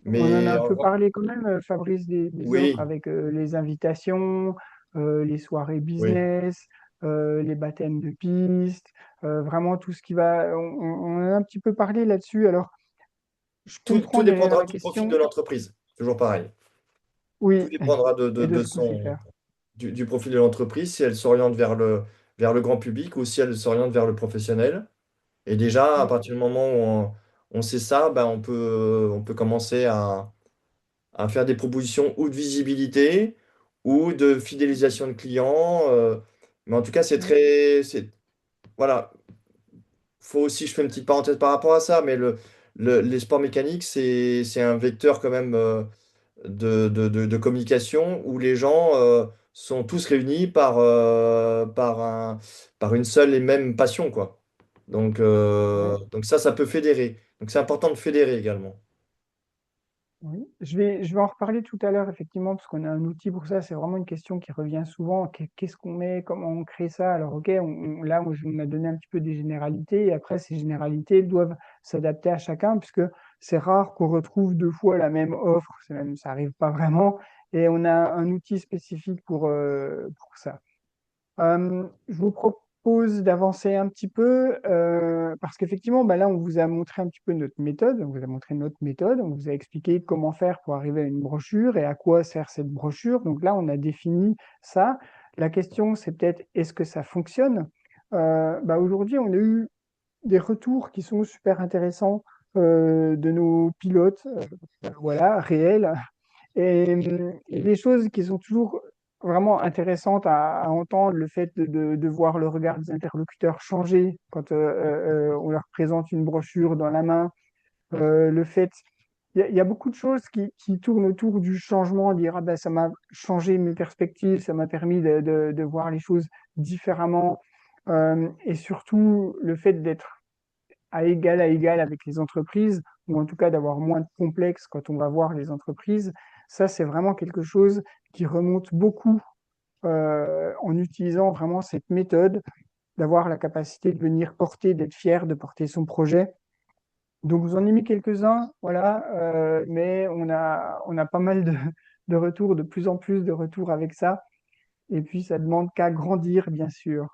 mais un peu parlé quand même, Fabrice, des offres oui, avec les invitations, les soirées oui. business, les baptêmes de piste, vraiment tout ce qui va. On en a un petit peu parlé là-dessus. Alors, je Tout comprends derrière dépendra la du profil de question. l'entreprise. Toujours pareil. Tout Oui, dépendra et de ce qu'on sait faire. du profil de l'entreprise, si elle s'oriente vers le grand public ou si elle s'oriente vers le professionnel. Et déjà, à Mm, partir du moment où on sait ça, ben on peut commencer à faire des propositions ou de visibilité ou de fidélisation de clients. Mais en tout cas, mm, voilà. Faut aussi, je fais une petite parenthèse par rapport à ça, mais les sports mécaniques, c'est un vecteur quand même de communication où les gens sont tous réunis par une seule et même passion, quoi. ouais. Donc ça peut fédérer. Donc c'est important de fédérer également. Oui, je vais en reparler tout à l'heure, effectivement, parce qu'on a un outil pour ça. C'est vraiment une question qui revient souvent. Qu'est-ce qu'on met? Comment on crée ça? Alors, OK, là, on a donné un petit peu des généralités. Et après, ces généralités elles doivent s'adapter à chacun, puisque c'est rare qu'on retrouve deux fois la même offre. Ça arrive pas vraiment. Et on a un outil spécifique pour ça. Je vous propose d'avancer un petit peu parce qu'effectivement, bah là, on vous a montré un petit peu notre méthode, on vous a montré notre méthode, on vous a expliqué comment faire pour arriver à une brochure et à quoi sert cette brochure. Donc là, on a défini ça. La question, c'est peut-être est-ce que ça fonctionne? Bah aujourd'hui, on a eu des retours qui sont super intéressants de nos pilotes, voilà, réels, et des choses qui sont toujours vraiment intéressantes à entendre, le fait de voir le regard des interlocuteurs changer quand on leur présente une brochure dans la main, le fait, il y a beaucoup de choses qui tournent autour du changement, dire ah ben ça m'a changé mes perspectives, ça m'a permis de voir les choses différemment, et surtout le fait d'être à égal avec les entreprises, ou en tout cas d'avoir moins de complexes quand on va voir les entreprises. Ça, c'est vraiment quelque chose qui remonte beaucoup en utilisant vraiment cette méthode, d'avoir la capacité de venir porter, d'être fier de porter son projet. Donc, vous en ai mis quelques-uns, voilà, mais on a pas mal de retours, de plus en plus de retours avec ça. Et puis, ça demande qu'à grandir, bien sûr.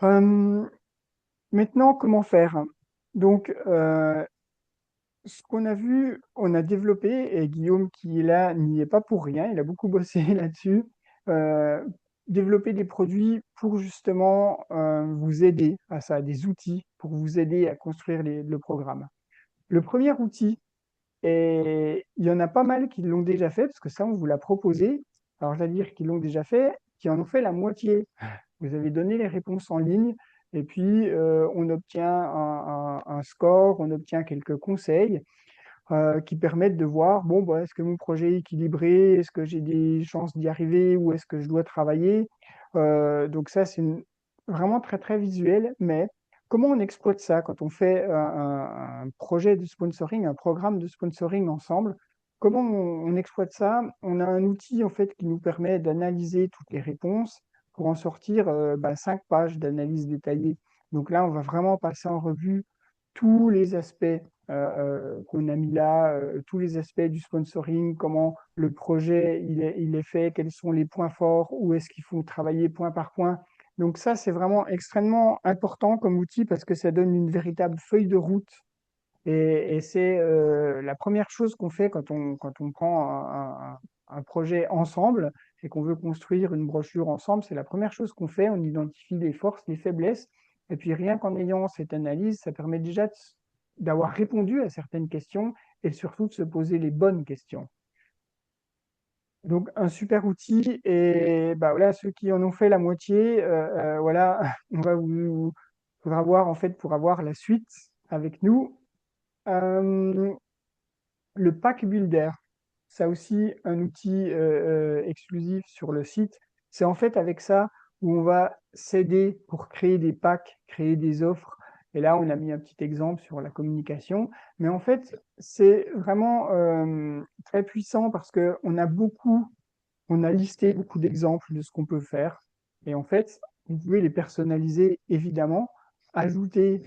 Euh, Maintenant, comment faire? Donc, ce qu'on a vu, on a développé, et Guillaume qui est là n'y est pas pour rien, il a beaucoup bossé là-dessus, euh, développer des produits pour justement vous aider à ça, des outils pour vous aider à construire le programme. Le premier outil, et il y en a pas mal qui l'ont déjà fait, parce que ça, on vous l'a proposé. Alors, je vais dire qu'ils l'ont déjà fait, qui en ont fait la moitié. Vous avez donné les réponses en ligne, et puis on obtient un score, on obtient quelques conseils qui permettent de voir, bon, bah, est-ce que mon projet est équilibré, est-ce que j'ai des chances d'y arriver ou est-ce que je dois travailler. Donc ça, vraiment très, très visuel, mais comment on exploite ça quand on fait un projet de sponsoring, un programme de sponsoring ensemble? Comment on exploite ça? On a un outil en fait qui nous permet d'analyser toutes les réponses pour en sortir 5 pages d'analyse détaillée. Donc là, on va vraiment passer en revue tous les aspects qu'on a mis là, tous les aspects du sponsoring, comment le projet il est fait, quels sont les points forts, où est-ce qu'il faut travailler point par point. Donc ça, c'est vraiment extrêmement important comme outil parce que ça donne une véritable feuille de route. Et c'est la première chose qu'on fait quand on prend un projet ensemble et qu'on veut construire une brochure ensemble. C'est la première chose qu'on fait. On identifie les forces, les faiblesses. Et puis rien qu'en ayant cette analyse, ça permet déjà d'avoir répondu à certaines questions et surtout de se poser les bonnes questions. Donc un super outil. Et bah, voilà, ceux qui en ont fait la moitié, voilà, faudra voir en fait pour avoir la suite avec nous. Euh, le pack builder. ça aussi un outil exclusif sur le site. C'est en fait avec ça où on va s'aider pour créer des packs, créer des offres. Et là, on a mis un petit exemple sur la communication. Mais en fait, c'est vraiment très puissant parce on a listé beaucoup d'exemples de ce qu'on peut faire. Et en fait, vous pouvez les personnaliser évidemment, ajouter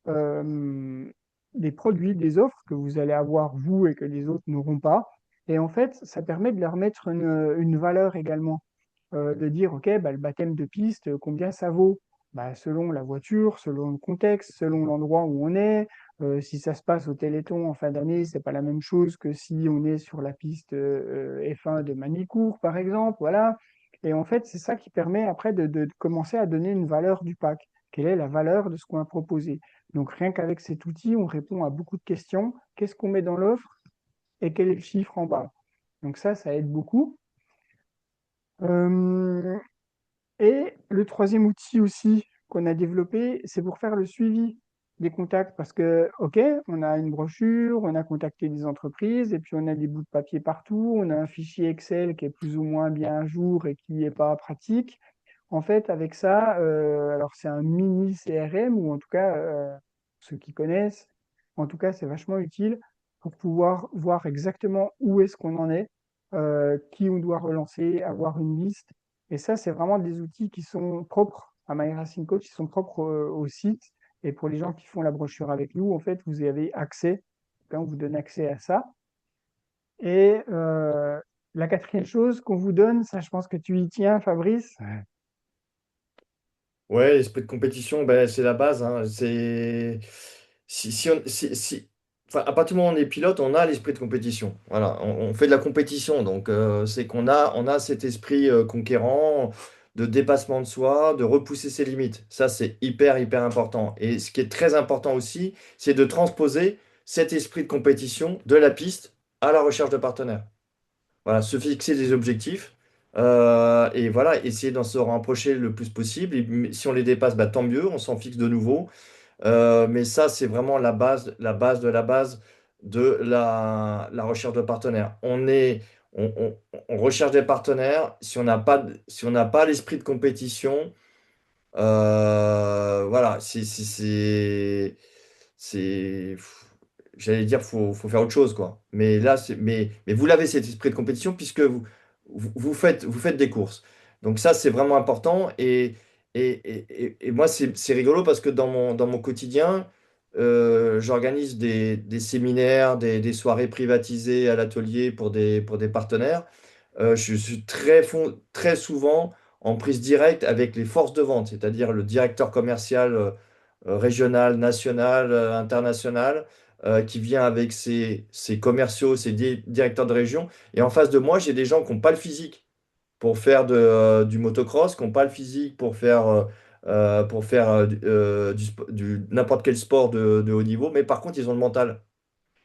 euh, des produits, des offres que vous allez avoir vous et que les autres n'auront pas. Et en fait, ça permet de leur mettre une valeur également, de dire, OK, bah, le baptême de piste, combien ça vaut? Bah, selon la voiture, selon le contexte, selon l'endroit où on est. Si ça se passe au Téléthon en fin d'année, c'est pas la même chose que si on est sur la piste F1 de Manicourt, par exemple. Voilà. Et en fait, c'est ça qui permet après de commencer à donner une valeur du pack. Quelle est la valeur de ce qu'on a proposé? Donc, rien qu'avec cet outil, on répond à beaucoup de questions. Qu'est-ce qu'on met dans l'offre et quel est le chiffre en bas? Donc ça aide beaucoup. Euh, et le troisième outil aussi qu'on a développé, c'est pour faire le suivi des contacts. Parce que, OK, on a une brochure, on a contacté des entreprises, et puis on a des bouts de papier partout, on a un fichier Excel qui est plus ou moins bien à jour et qui n'est pas pratique. En fait, avec ça, alors c'est un mini CRM, ou en tout cas, ceux qui connaissent, en tout cas, c'est vachement utile pour pouvoir voir exactement où est-ce qu'on en est, qui on doit relancer, avoir une liste. Et ça, c'est vraiment des outils qui sont propres à My Racing Coach, qui sont propres au site. Et pour les gens qui font la brochure avec nous, en fait, vous avez accès, quand on vous donne accès à ça. Et la quatrième chose qu'on vous donne, ça, je pense que tu y tiens, Fabrice. Ouais, l'esprit de compétition, ben, c'est la base, hein. C'est enfin, à partir du moment où on est pilote, on a l'esprit de compétition. Voilà, on fait de la compétition, donc c'est qu'on a cet esprit conquérant, de dépassement de soi, de repousser ses limites. Ça, c'est hyper hyper important. Et ce qui est très important aussi, c'est de transposer cet esprit de compétition de la piste à la recherche de partenaires. Voilà, se fixer des objectifs et voilà, essayer d'en se rapprocher le plus possible. Et si on les dépasse, bah, tant mieux, on s'en fixe de nouveau. Mais ça, c'est vraiment la base de la base de la recherche de partenaires. On recherche des partenaires. Si on n'a pas l'esprit de compétition, voilà, c'est, j'allais dire, faut faire autre chose, quoi. Mais là, mais vous l'avez cet esprit de compétition puisque vous faites des courses. Donc ça, c'est vraiment important. Et moi, c'est rigolo parce que dans mon quotidien, j'organise des séminaires, des soirées privatisées à l'atelier pour des partenaires. Je suis très souvent en prise directe avec les forces de vente, c'est-à-dire le directeur commercial régional, national, international, qui vient avec ses commerciaux, directeurs de région. Et en face de moi, j'ai des gens qui n'ont pas le physique pour faire du motocross, qui n'ont pas le physique pour faire n'importe quel sport de haut niveau, mais par contre, ils ont le mental.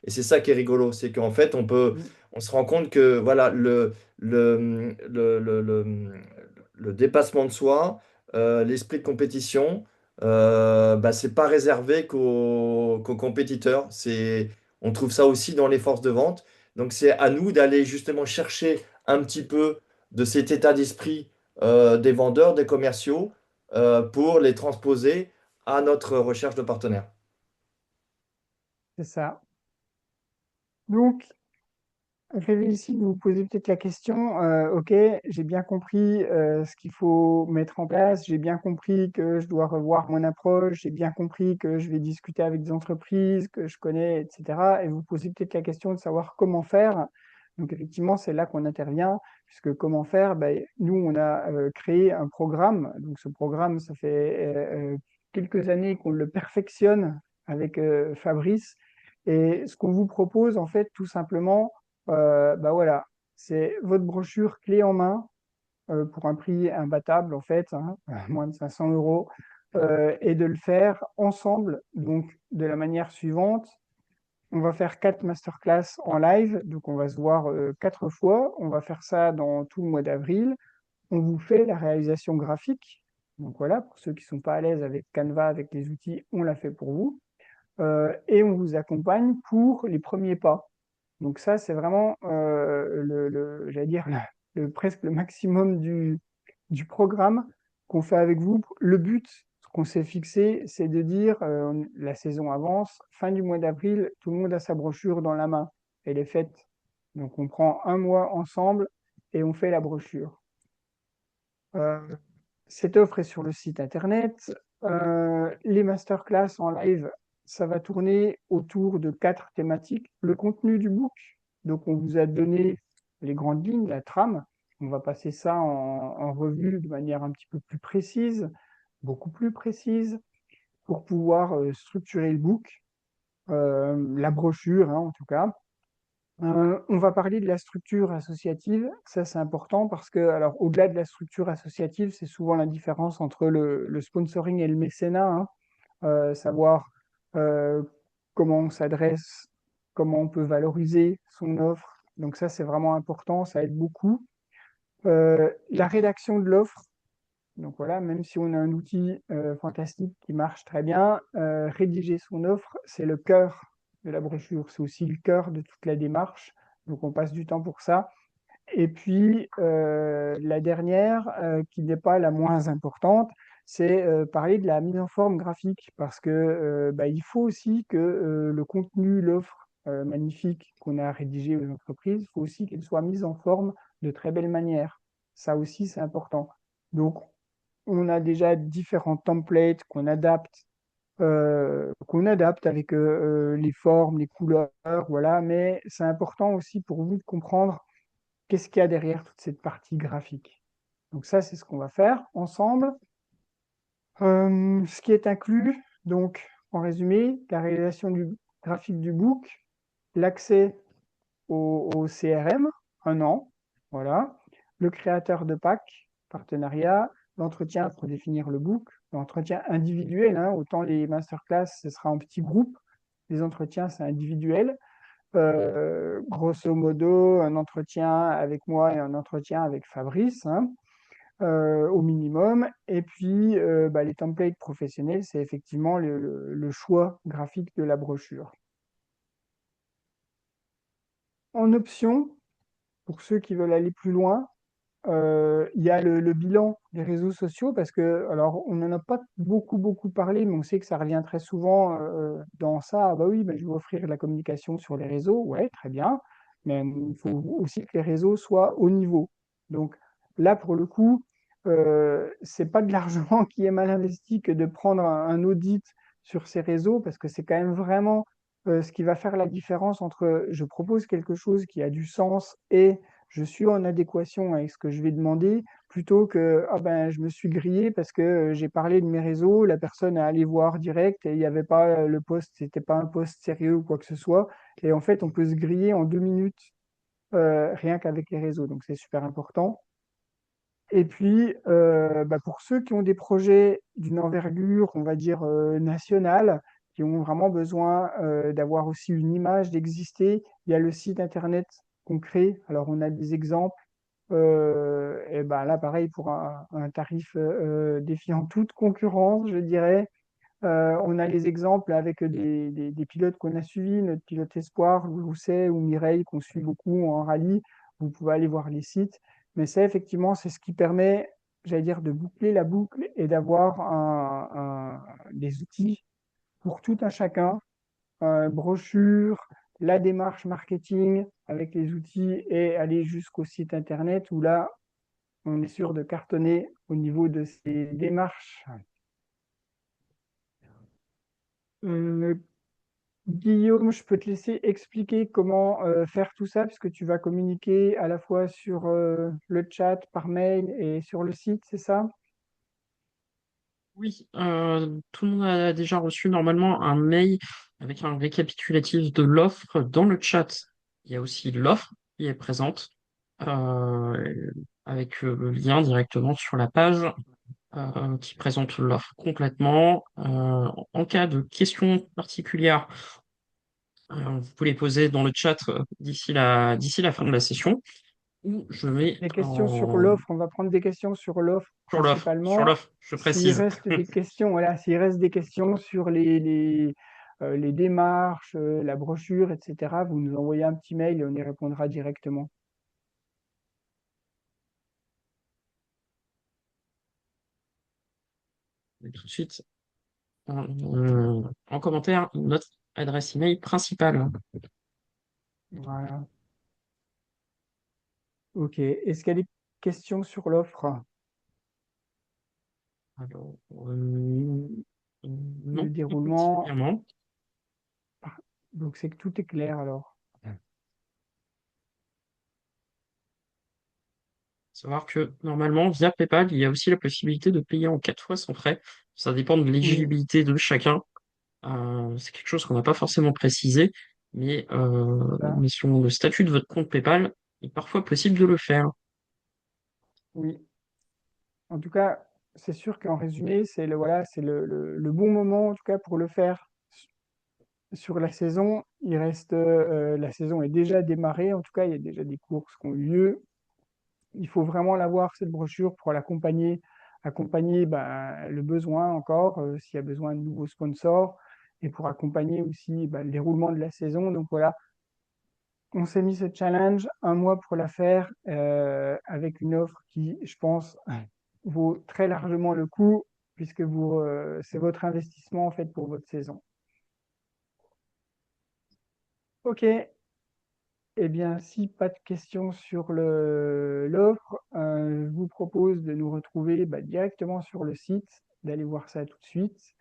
Et c'est ça qui est rigolo, c'est qu'en fait, on se rend compte que voilà, le dépassement de soi, l'esprit de compétition, bah, c'est pas réservé qu'aux compétiteurs. On trouve ça aussi dans les forces de vente. Donc c'est à nous d'aller justement chercher un petit peu de cet état d'esprit des vendeurs, des commerciaux, pour les transposer à notre recherche de partenaires. C'est ça. Donc, Félicie, vous vous posez peut-être la question, OK, j'ai bien compris ce qu'il faut mettre en place, j'ai bien compris que je dois revoir mon approche, j'ai bien compris que je vais discuter avec des entreprises que je connais, etc. Et vous posez peut-être la question de savoir comment faire. Donc effectivement, c'est là qu'on intervient, puisque comment faire? Ben, nous, on a créé un programme. Donc ce programme, ça fait quelques années qu'on le perfectionne avec Fabrice. Et ce qu'on vous propose, en fait, tout simplement, bah voilà, c'est votre brochure clé en main pour un prix imbattable en fait, hein, moins de 500 euros, et de le faire ensemble, donc de la manière suivante. On va faire 4 masterclass en live, donc on va se voir 4 fois. On va faire ça dans tout le mois d'avril. On vous fait la réalisation graphique. Donc voilà, pour ceux qui ne sont pas à l'aise avec Canva, avec les outils, on l'a fait pour vous. Et on vous accompagne pour les premiers pas. Donc ça, c'est vraiment j'allais dire, presque le maximum du programme qu'on fait avec vous. Le but qu'on s'est fixé, c'est de dire, la saison avance, fin du mois d'avril, tout le monde a sa brochure dans la main. Elle est faite. Donc on prend un mois ensemble et on fait la brochure. Euh, Cette offre est sur le site internet. Les masterclass en live, ça va tourner autour de 4 thématiques. Le contenu du book, donc on vous a donné les grandes lignes, la trame. On va passer ça en revue de manière un petit peu plus précise, beaucoup plus précise, pour pouvoir structurer le book, la brochure, hein, en tout cas. On va parler de la structure associative. Ça, c'est important parce que, alors, au-delà de la structure associative, c'est souvent la différence entre le sponsoring et le mécénat, hein. Savoir euh, comment on s'adresse, comment on peut valoriser son offre. Donc ça, c'est vraiment important, ça aide beaucoup. La rédaction de l'offre. Donc voilà, même si on a un outil fantastique qui marche très bien, rédiger son offre, c'est le cœur de la brochure, c'est aussi le cœur de toute la démarche. Donc on passe du temps pour ça. Et puis la dernière, qui n'est pas la moins importante, c'est parler de la mise en forme graphique, parce que bah, il faut aussi que le contenu, l'offre magnifique qu'on a rédigée aux entreprises, il faut aussi qu'elle soit mise en forme de très belle manière. Ça aussi, c'est important. Donc, on a déjà différents templates qu'on adapte avec les formes, les couleurs, voilà. Mais c'est important aussi pour vous de comprendre qu'est-ce qu'il y a derrière toute cette partie graphique. Donc ça, c'est ce qu'on va faire ensemble. Ce qui est inclus, donc en résumé, la réalisation du graphique du book, l'accès au CRM, 1 an, voilà. Le créateur de pack, partenariat, l'entretien pour définir le book, l'entretien individuel, hein, autant les masterclass, ce sera en petit groupe, les entretiens, c'est individuel. Grosso modo, un entretien avec moi et un entretien avec Fabrice, hein, au minimum. Et puis, bah, les templates professionnels, c'est effectivement le choix graphique de la brochure. En option, pour ceux qui veulent aller plus loin, il y a le bilan des réseaux sociaux parce que, alors, on n'en a pas beaucoup parlé, mais on sait que ça revient très souvent dans ça. Ah bah oui, bah, je vais offrir la communication sur les réseaux. Ouais, très bien. Mais il faut aussi que les réseaux soient au niveau. Donc là, pour le coup, c'est pas de l'argent qui est mal investi que de prendre un audit sur ces réseaux parce que c'est quand même vraiment ce qui va faire la différence entre je propose quelque chose qui a du sens et je suis en adéquation avec ce que je vais demander, plutôt que ah ben, je me suis grillé parce que j'ai parlé de mes réseaux, la personne est allée voir direct et il n'y avait pas le post, c'était pas un post sérieux ou quoi que ce soit. Et en fait, on peut se griller en 2 minutes rien qu'avec les réseaux. Donc c'est super important. Et puis, bah, pour ceux qui ont des projets d'une envergure, on va dire nationale, qui ont vraiment besoin d'avoir aussi une image, d'exister, il y a le site internet qu'on crée. Alors, on a des exemples. Et ben là, pareil, pour un tarif défiant toute concurrence, je dirais. On a les exemples avec des pilotes qu'on a suivis, notre pilote Espoir, Louis Rousset ou Mireille, qu'on suit beaucoup en rallye. Vous pouvez aller voir les sites. Mais ça, effectivement, c'est ce qui permet, j'allais dire, de boucler la boucle et d'avoir des outils pour tout un chacun, brochure, la démarche marketing avec les outils et aller jusqu'au site internet où là, on est sûr de cartonner au niveau de ces démarches. Euh, Guillaume, je peux te laisser expliquer comment faire tout ça, puisque tu vas communiquer à la fois sur le chat, par mail et sur le site, c'est ça? Oui, tout le monde a déjà reçu normalement un mail avec un récapitulatif de l'offre dans le chat. Il y a aussi l'offre qui est présente avec le lien directement sur la page qui présente l'offre complètement. En cas de questions particulières, vous pouvez les poser dans le chat d'ici la fin de la session ou je vais Des questions sur l'offre, on va prendre des questions sur l'offre sur principalement. l'offre, je S'il précise. reste des questions, voilà, s'il reste des questions sur les démarches, la brochure, etc., vous nous envoyez un petit mail et on y répondra directement. Et tout de suite, en commentaire, notre adresse email principale. Voilà. Ok. Est-ce qu'il y a des questions sur l'offre? Alors, Le non, pas déroulement? particulièrement. Donc c'est que tout est clair alors. Savoir que normalement, via PayPal, il y a aussi la possibilité de payer en 4 fois sans frais. Ça dépend de Oui, l'éligibilité de chacun. C'est quelque chose qu'on n'a pas forcément précisé, c'est ça. mais selon le statut de votre compte PayPal, il est parfois possible de le faire. Oui. En tout cas, c'est sûr qu'en résumé, c'est le, voilà, c'est le bon moment en tout cas pour le faire. Sur la saison, il reste, la saison est déjà démarrée. En tout cas, il y a déjà des courses qui ont eu lieu. Il faut vraiment l'avoir, cette brochure, pour accompagner bah, le besoin encore, s'il y a besoin de nouveaux sponsors, et pour accompagner aussi bah, le déroulement de la saison. Donc voilà, on s'est mis ce challenge, un mois pour la faire, avec une offre qui, je pense, vaut très largement le coup, puisque c'est votre investissement en fait pour votre saison. Ok, eh bien, si pas de questions sur l'offre, je vous propose de nous retrouver bah, directement sur le site, d'aller voir ça tout de suite.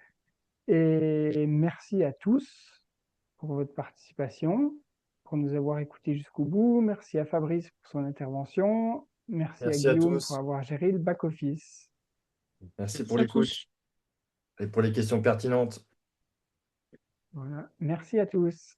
Et merci à tous pour votre participation, pour nous avoir écoutés jusqu'au bout. Merci à Fabrice pour son intervention. Merci à Merci à Guillaume pour tous. avoir géré le back-office. Merci pour Merci à l'écoute tous. et pour les questions pertinentes. Voilà. Merci à tous.